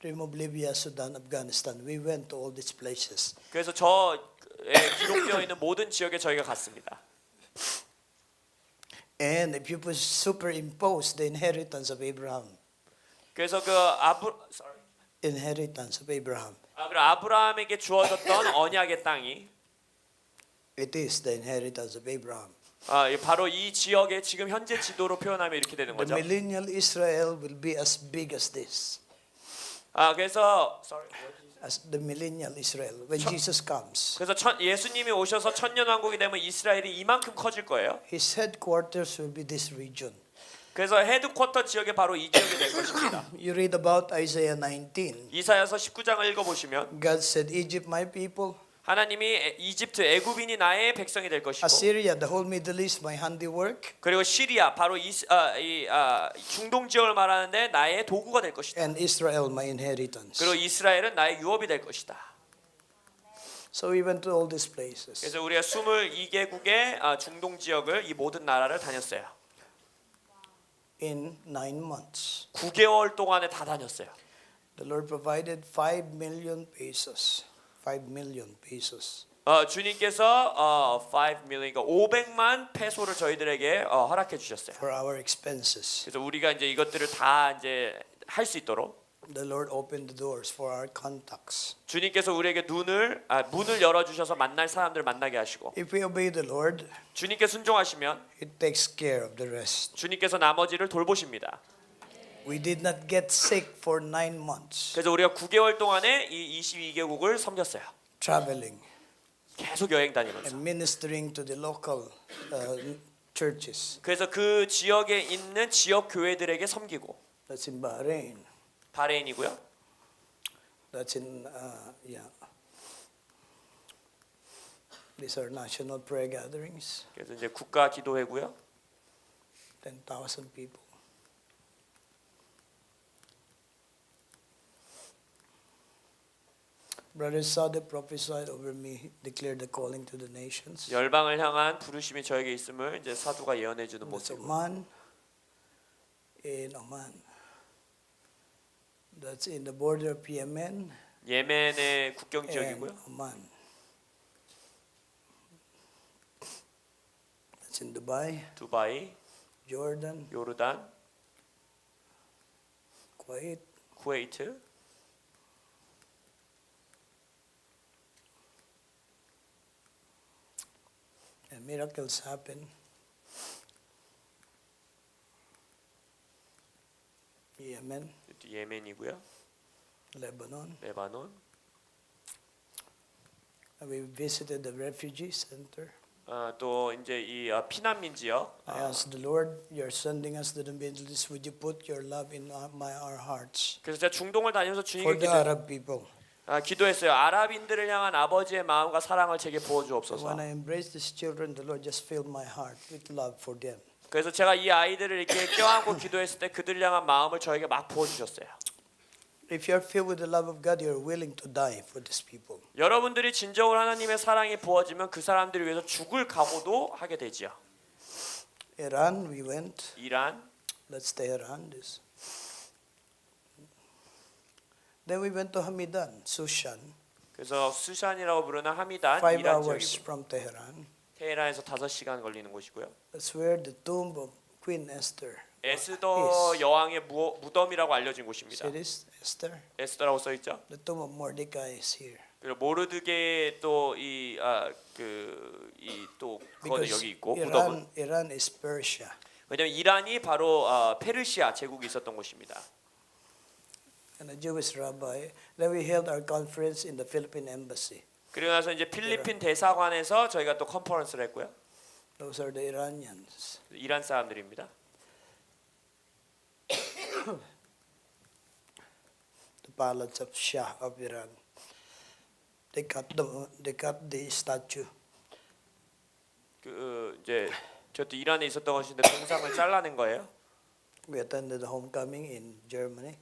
Remove Libya, Sudan, Afghanistan. We went to all these places. 그래서 기록되어 있는 모든 지역에 저희가 갔습니다. And if you superimpose the inheritance of Abraham, 그래서 inheritance of Abraham, 그리고 아브라함에게 주어졌던 언약의 땅이 it is the inheritance of Abraham. 바로 이 지역의 지금 현재 지도로 표현하면 이렇게 되는 The 거죠. millennial Israel will be as big as this. 그래서 As the millennial Israel when Jesus comes. 그래서 예수님이 오셔서 천년 왕국이 되면 이스라엘이 이만큼 커질 거예요. His headquarters will be this region. 그래서 헤드쿼터 지역이 바로 이 지역이 될 것입니다. You read about Isaiah 19. 이사야서 19장을 읽어보시면 God said, Egypt, my people, 하나님이 이집트 애굽인이 나의 백성이 될 것이고 Assyria, the whole Middle East, my handiwork, 그리고 시리아 바로 중동 지역을 말하는데 나의 도구가 될 것이다. and Israel, my inheritance. 그리고 이스라엘은 나의 유업이 될 것이다. So we went to all these places. 그래서 우리가 22개국의 중동 지역을 이 모든 나라를 다녔어요. In 9 months. 9개월 동안에 다 다녔어요. The Lord provided 5 million pesos. 5 million pesos. 주님께서 5 million, 500만 페소를 저희들에게 허락해 주셨어요. For our expenses. 그래서 우리가 이제 이것들을 다 이제 할 수 있도록 The Lord opened the doors for our contacts. 주님께서 우리에게 문을 열어 주셔서 만날 사람들을 만나게 하시고 If we obey the Lord, 주님께 순종하시면 it takes care of the rest. 주님께서 나머지를 돌보십니다. We did not get sick for 9 months 그래서 우리가 9개월 동안에 이 22개국을 섬겼어요. traveling 계속 여행 다니면서. and ministering to the local churches. 그래서 그 지역에 있는 지역 교회들에게 섬기고. That's in Bahrain. 바레인이고요. That's in yeah. These are national prayer gatherings. 그래서 이제 국가 기도회고요. 10,000 people. Brother Sade prophesied over me, declared the calling to the nations. 열방을 향한 부르심이 저에게 있음을 이제 사도가 예언해 주는 That's 모습. Oman. In Oman. That's in the border of Yemen 예멘의 국경 and 지역이고요. Oman. That's in Dubai, 두바이, Jordan, 요르단, Kuwait, 쿠웨이트, and miracles happen. Yemen, 예멘이고요. Lebanon. 레바논. And we visited the refugee center. 또 이제 이 피난민 지역. I asked the Lord, "You're sending us to the Middle East. Would you put your love in our hearts 그래서 제가 중동을 다니면서 for 주님께 the Arab people?" 기도했어요. 아랍인들을 향한 아버지의 마음과 사랑을 제게 부어 주옵소서. When I embraced these children, the Lord just filled my heart with love for them. 그래서 제가 이 아이들을 이렇게 껴안고 기도했을 때 그들 향한 마음을 저에게 막 부어 주셨어요. If you're filled with the love of God, you're willing to die for these people. 여러분들이 진정으로 하나님의 사랑이 부어지면 그 사람들을 위해서 죽을 각오도 하게 되지요. Iran, we went. 이란, That's Tehran. This. Then we went to Hamidan, Sushan, 그래서 수샨이라고 부르는 하미단 5 이란 hours 지역이고 from Tehran. 테헤란에서 5시간 걸리는 곳이고요. That's where the tomb of Queen Esther 에스더 여왕의 무덤이라고 알려진 곳입니다. See this? Esther. 에스더라고 써 있죠. The tomb of Mordecai is here. 그리고 모르드게의 또이또 그거는 Because 여기 있고 무덤은 Iran is Persia. 왜냐면 이란이 바로 페르시아 제국이 있었던 곳입니다. And a Jewish rabbi. Then we held our conference in the Philippine embassy. 그리고 나서 이제 필리핀 대사관에서 저희가 또 컨퍼런스를 했고요. Those are the Iranians. 이란 사람들입니다. The palace of Shah of Iran. They cut the statue. 그 이제 저도 이란에 있었던 것인데 동상을 잘라낸 거예요. We attended the homecoming in Germany.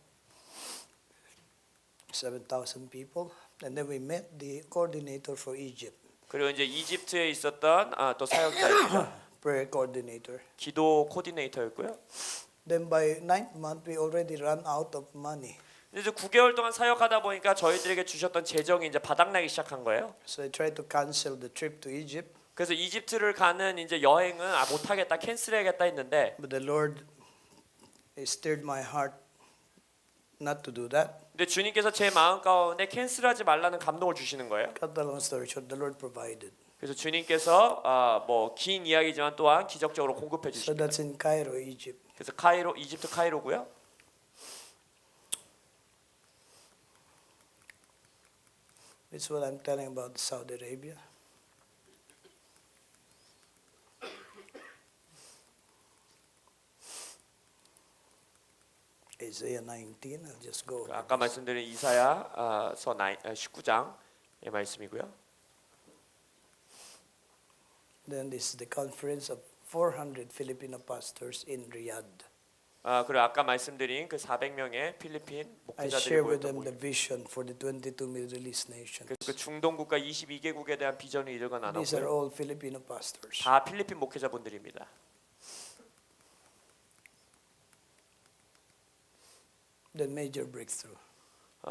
7,000 people. And then we met the coordinator for Egypt, 그리고 이제 이집트에 있었던 또 사역자입니다. prayer coordinator. 기도 코디네이터였고요. Then by 9th month, we already ran out of money. 이제 9개월 동안 사역하다 보니까 저희들에게 주셨던 재정이 이제 바닥나기 시작한 거예요. So I tried to cancel the trip to Egypt, 그래서 이집트를 가는 이제 여행은 못하겠다, 캔슬해야겠다 했는데, but the Lord stirred my heart not to do that. 근데 주님께서 제 마음 가운데 캔슬하지 말라는 감동을 주시는 거예요. Cut the long story short, the Lord provided. 그래서 주님께서 뭐 긴 이야기지만 또한 기적적으로 공급해 So 주십니다. that's in Cairo, Egypt. 그래서 이집트 카이로고요. That's what I'm telling about Saudi Arabia. Isaiah 19, I'll just go. 아까 말씀드린 이사야서 19장의 말씀이고요. Then this is the conference of 400 Filipino pastors in Riyadh. 그리고 아까 말씀드린 그 400명의 필리핀 I 목회자들이 share with 모였던 them the 모임. vision for the 22 Middle East nations. 그래서 그 중동 국가 22개국에 대한 비전을 이들과 These are 나눴고요. all Filipino pastors. 다 필리핀 목회자분들입니다. The major breakthrough.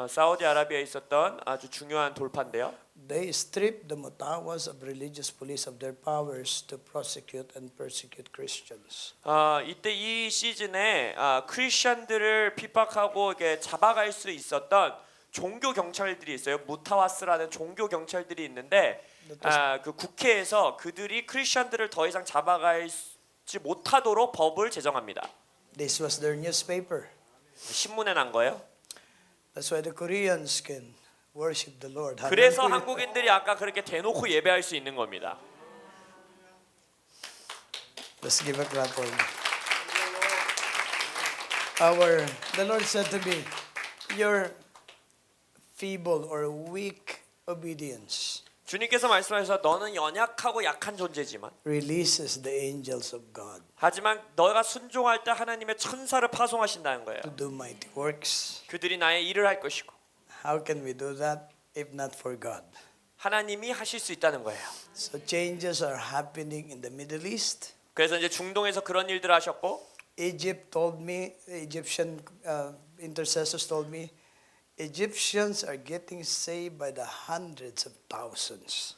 사우디아라비아에 있었던 아주 중요한 돌파인데요. They stripped the Mutawas of religious police of their powers to prosecute and persecute Christians. 이때 이 시즌에 크리스천들을 핍박하고 이렇게 잡아갈 수 있었던 종교 경찰들이 있어요. 무타와스라는 종교 경찰들이 있는데 그 국회에서 그들이 크리스천들을 더 이상 잡아갈지 못하도록 법을 제정합니다. This was their newspaper. 신문에 난 거예요. That's why the Koreans can worship the Lord. 그래서 Hallelujah. 한국인들이 아까 그렇게 대놓고 예배할 수 있는 겁니다. Let's give a clap for him. The Lord said to me, your feeble or weak obedience 주님께서 말씀하셔서 너는 연약하고 약한 존재지만 releases the angels of God 하지만 너가 순종할 때 하나님의 천사를 파송하신다는 거예요. to do mighty works. 그들이 나의 일을 할 것이고 How can we do that if not for God? 하나님이 하실 수 있다는 거예요. So changes are happening in the Middle East. 그래서 이제 중동에서 그런 일들을 하셨고 Egypt told me, Egyptian intercessors told me, Egyptians are getting saved by the hundreds of thousands.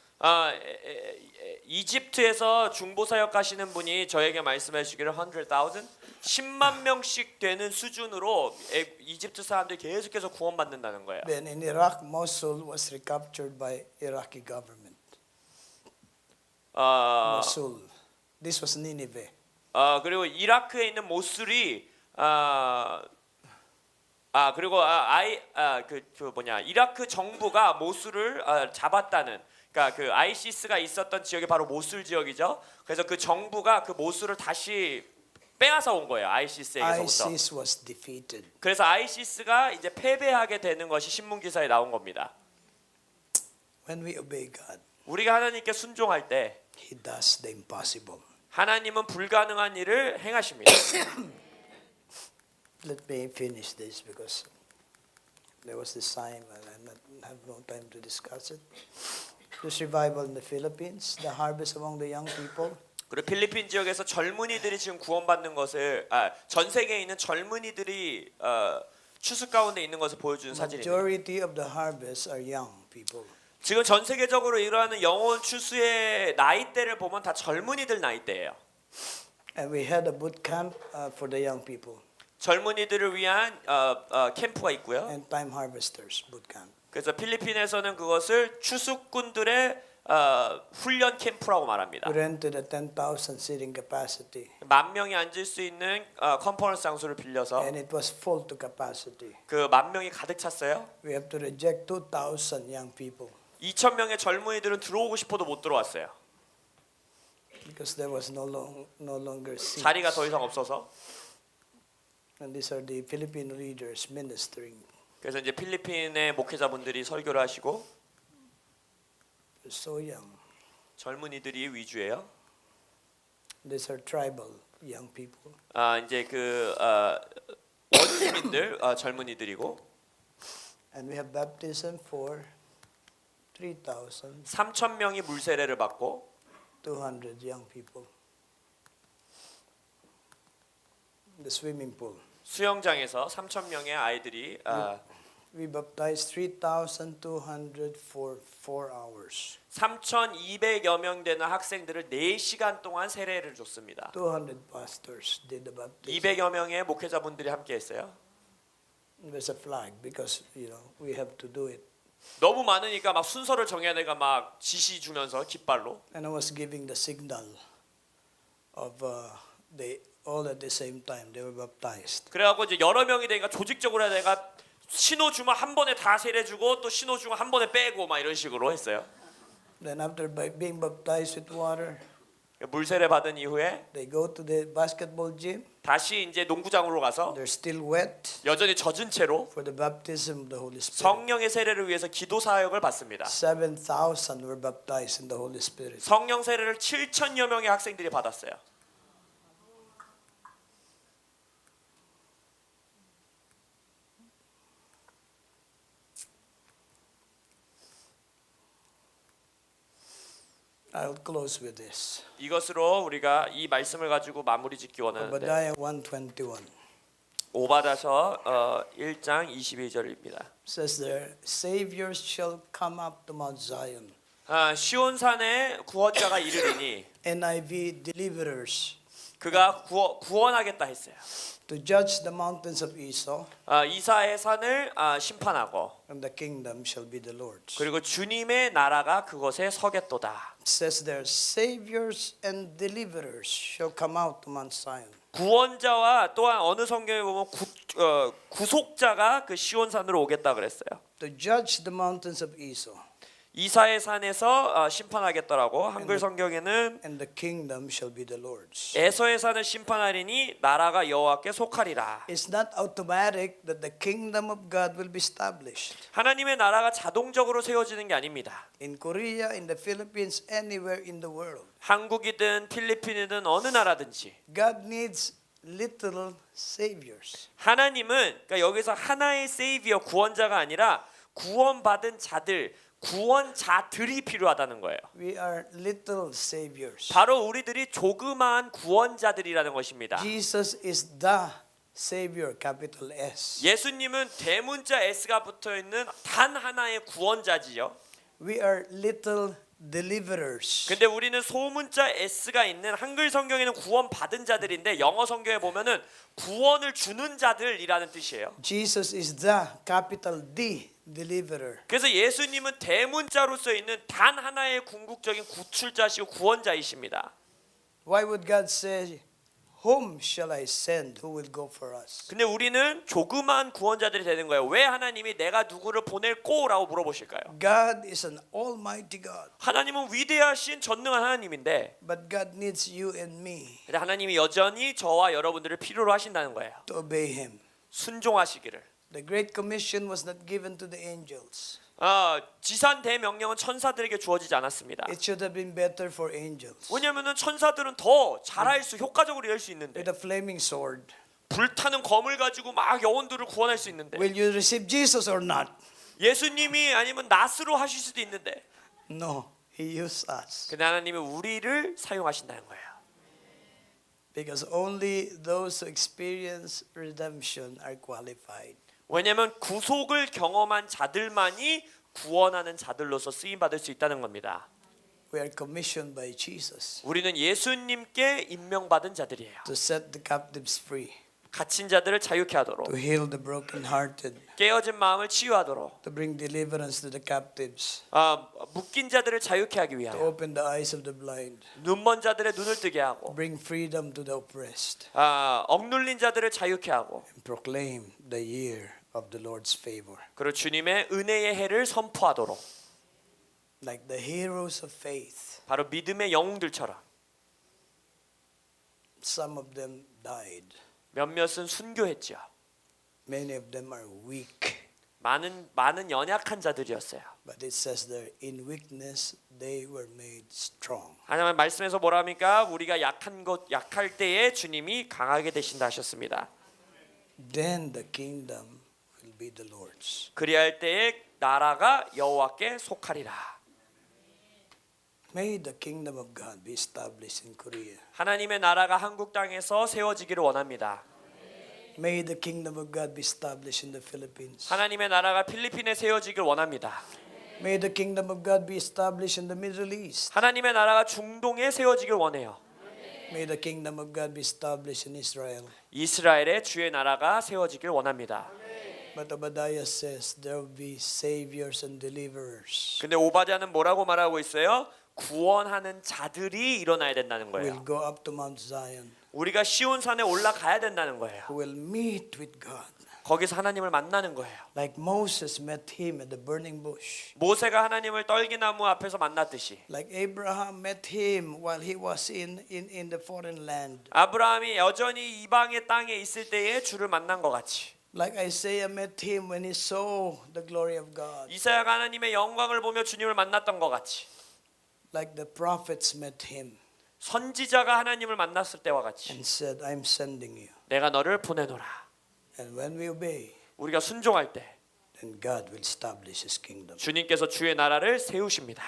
이집트에서 중보사역 하시는 분이 저에게 말씀해 주기를 100,000 10만 명씩 되는 수준으로 이집트 사람들이 계속해서 구원받는다는 거예요. Then in Iraq, Mosul was recaptured by Iraqi government. Mosul. This was Nineveh. 그리고 이라크에 있는 모술이 이라크 정부가 모술을 잡았다는 그러니까 그 아이시스가 있었던 지역이 바로 모술 지역이죠. 그래서 그 정부가 그 모술을 다시 빼앗아 온 거예요. 아이시스에게서부터. ISIS was defeated. 그래서 아이시스가 이제 패배하게 되는 것이 신문 기사에 나온 겁니다. When we obey God, 우리가 하나님께 순종할 때 He does the impossible. 하나님은 불가능한 일을 행하십니다. Let me finish this because there was this time and I have no time to discuss it. This revival in the Philippines, the harvest among the young people. 그리고 필리핀 지역에서 젊은이들이 지금 구원받는 것을 전 세계에 있는 젊은이들이 추수 가운데 있는 것을 보여주는 사진입니다. Majority of the harvest are young people. 지금 전 세계적으로 일어나는 영혼 추수의 나이대를 보면 다 젊은이들 나이대예요. And we had a boot camp for the young people. 젊은이들을 위한 캠프가 있고요. And time harvesters boot camp. 그래서 필리핀에서는 그것을 추수꾼들의 훈련 캠프라고 말합니다. We rented a 10,000 seating capacity. 10,000명이 앉을 수 있는 컨퍼런스 장소를 빌려서 And it was full to capacity. 그 10,000명이 가득 찼어요. We have to reject 2,000 young people 2,000명의 젊은이들은 들어오고 싶어도 못 들어왔어요. because there was no longer seats. 자리가 더 이상 없어서. And these are the Philippine leaders ministering. 그래서 이제 필리핀의 목회자분들이 설교를 하시고 They're so young. 젊은이들이 위주예요. These are tribal young people. 이제 그 원주민들 젊은이들이고 And we have baptism for 3,200 3,000명이 물 세례를 받고 young people. The swimming pool. 수영장에서 3,000명의 아이들이 We baptized 3,200 for 4 hours. 3,200여 명 되는 학생들을 4시간 동안 세례를 줬습니다. 200 pastors did the baptism. 200여 명의 목회자분들이 함께 했어요. There's a flag because we have to do it. 너무 많으니까 막 순서를 정해야 내가 막 지시 주면서 깃발로. And I was giving the signal of they all at the same time they were baptized. 그래갖고 이제 여러 명이 되니까 조직적으로 내가 신호 주면 한 번에 다 세례 주고 또 신호 주면 한 번에 빼고 막 이런 식으로 했어요. Then after being baptized with water, 물 세례 받은 이후에 they go to the basketball gym. 다시 이제 농구장으로 가서 They're still wet 여전히 젖은 채로 for the baptism of the Holy Spirit. 성령의 세례를 위해서 기도 사역을 받습니다. 7,000 were baptized in the Holy Spirit. 성령 세례를 7,000여 명의 학생들이 받았어요. I'll close with this. 이것으로 우리가 이 말씀을 가지고 마무리 짓기 원하는데 Obadiah 1:21 오바다서 1장 22절입니다. says there, Saviors shall come up to Mount Zion. 시온산에 구원자가 이르리니 NIV deliverers 그가 구원하겠다 했어요. to judge the mountains of Esau, 이사의 산을 심판하고 and the kingdom shall be the Lord's. 그리고 주님의 나라가 그것에 서겠도다. It says there, Saviors and deliverers shall come out to Mount Zion. 구원자와 또한 어느 성경에 보면 구속자가 그 시온산으로 오겠다 그랬어요. to judge the mountains of Esau, 이사의 산에서 심판하겠더라고. 한글 성경에는 and the kingdom shall be the Lord's. 에서의 산을 심판하리니 나라가 여호와께 속하리라. It's not automatic that the kingdom of God will be established. 하나님의 나라가 자동적으로 세워지는 게 아닙니다. In Korea, in the Philippines, anywhere in the world. 한국이든 필리핀이든 어느 나라든지 God needs literal saviors. 하나님은 그러니까 여기서 하나의 세이비어 구원자가 아니라 구원받은 자들 구원자들이 필요하다는 거예요. We are little saviors. 바로 우리들이 조그마한 구원자들이라는 것입니다. Jesus is the savior, capital S. 예수님은 대문자 S가 붙어 있는 단 하나의 구원자지요. We are little deliverers. 근데 우리는 소문자 S가 있는 한글 성경에는 구원 받은 자들인데 영어 성경에 보면은 구원을 주는 자들이라는 뜻이에요. Jesus is the capital D deliverer. 그래서 예수님은 대문자로 써 있는 단 하나의 궁극적인 구출자시고 구원자이십니다. Why would God say, "Whom shall I send? Who will go for us?" 근데 우리는 조그마한 구원자들이 되는 거예요. 왜 하나님이 내가 누구를 보낼꼬라고 물어보실까요? God is an almighty God, 하나님은 위대하신 전능한 하나님인데 but God needs you and me 근데 하나님이 여전히 저와 여러분들을 필요로 하신다는 거예요. to obey Him. 순종하시기를. The Great Commission was not given to the angels. 지산 대명령은 천사들에게 주어지지 않았습니다. It should have been better for angels. 왜냐하면 천사들은 더 잘할 수 효과적으로 할 수 있는데 With a flaming sword. 불타는 검을 가지고 막 영혼들을 구원할 수 있는데 Will you receive Jesus or not? 예수님이 아니면 낫으로 하실 수도 있는데 No, He used us. 근데 하나님은 우리를 사용하신다는 거예요. Because only those who experience redemption are qualified. 왜냐하면 구속을 경험한 자들만이 구원하는 자들로서 쓰임 받을 수 있다는 겁니다. We are commissioned by Jesus 우리는 예수님께 임명받은 자들이에요. to set the captives free, 갇힌 자들을 자유케 하도록, to heal the brokenhearted, 깨어진 마음을 치유하도록, to bring deliverance to the captives, 묶인 자들을 자유케 하기 to 위하여, open the eyes of the blind, 눈먼 자들의 눈을 뜨게 하고, bring freedom to the oppressed, 억눌린 자들을 자유케 하고, and proclaim the year of the Lord's favor. 그리고 주님의 은혜의 해를 선포하도록, Like the heroes of faith, 바로 믿음의 영웅들처럼 some of them died. 몇몇은 순교했죠. Many of them are weak. 많은 연약한 자들이었어요. But it says there, in weakness they were made strong. 하나님 말씀에서 뭐라 합니까? 우리가 약할 때에 주님이 강하게 되신다 하셨습니다. Then the kingdom will be the Lord's. 그리할 때에 나라가 여호와께 속하리라. May the kingdom of God be established in Korea. 하나님의 나라가 한국 땅에서 세워지기를 원합니다. May the kingdom of God be established in the Philippines. 하나님의 나라가 필리핀에 세워지기를 원합니다. May the kingdom of God be established in the Middle East. 하나님의 나라가 중동에 세워지기를 원해요. May the kingdom of God be established in Israel. 이스라엘의 주의 나라가 세워지기를 원합니다. But Obadiah says there will be saviors and deliverers 근데 오바댜는 뭐라고 말하고 있어요? 구원하는 자들이 일어나야 된다는 who 거예요. will go up to Mount Zion, 우리가 시온산에 올라가야 된다는 거예요. who will meet with God. 거기서 하나님을 만나는 거예요. Like Moses met him at the burning bush. 모세가 하나님을 떨기나무 앞에서 만났듯이 Like Abraham met him while he was in the foreign land. 아브라함이 여전히 이방의 땅에 있을 때에 주를 만난 것 같이 Like Isaiah met him when he saw the glory of God. 이사야가 하나님의 영광을 보며 주님을 만났던 것 같이 Like the prophets met him 선지자가 하나님을 만났을 때와 같이 and said, I'm sending you. 내가 너를 보내노라. And when we obey, 우리가 순종할 때 then God will establish his kingdom. 주님께서 주의 나라를 세우십니다.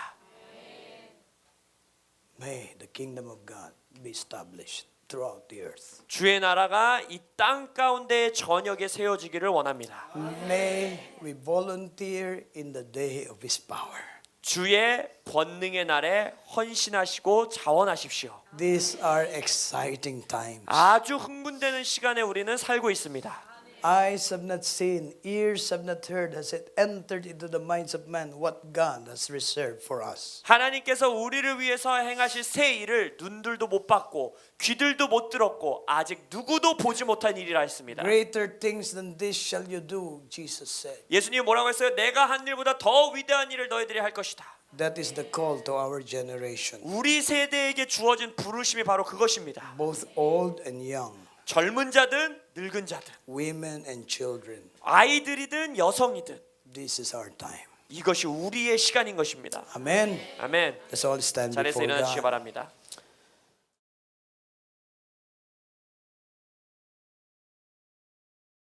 May the kingdom of God be established throughout the earth. 주의 나라가 이 땅 가운데 전역에 세워지기를 원합니다. May we volunteer in the day of his power. 주의 권능의 날에 헌신하시고 자원하십시오. These are exciting times. 아주 흥분되는 시간에 우리는 살고 있습니다. eyes have not seen, ears have not heard, has it entered into the minds of man what God has reserved for us. 하나님께서 우리를 위해서 행하실 새 일을 눈들도 못 봤고 귀들도 못 들었고 아직 누구도 보지 못한 일이라 했습니다. Greater things than this shall you do, Jesus said. 예수님이 뭐라고 했어요? 내가 한 일보다 더 위대한 일을 너희들이 할 것이다. That is the call to our generation, 우리 세대에게 주어진 부르심이 바로 그것입니다. both old and young, 젊은 자든 늙은 자든 women and children. 아이들이든 여성이든 This is our time. 이것이 우리의 시간인 것입니다. Amen. 아멘. Let's all stand 자리에서 before 일어나시기 God. 바랍니다.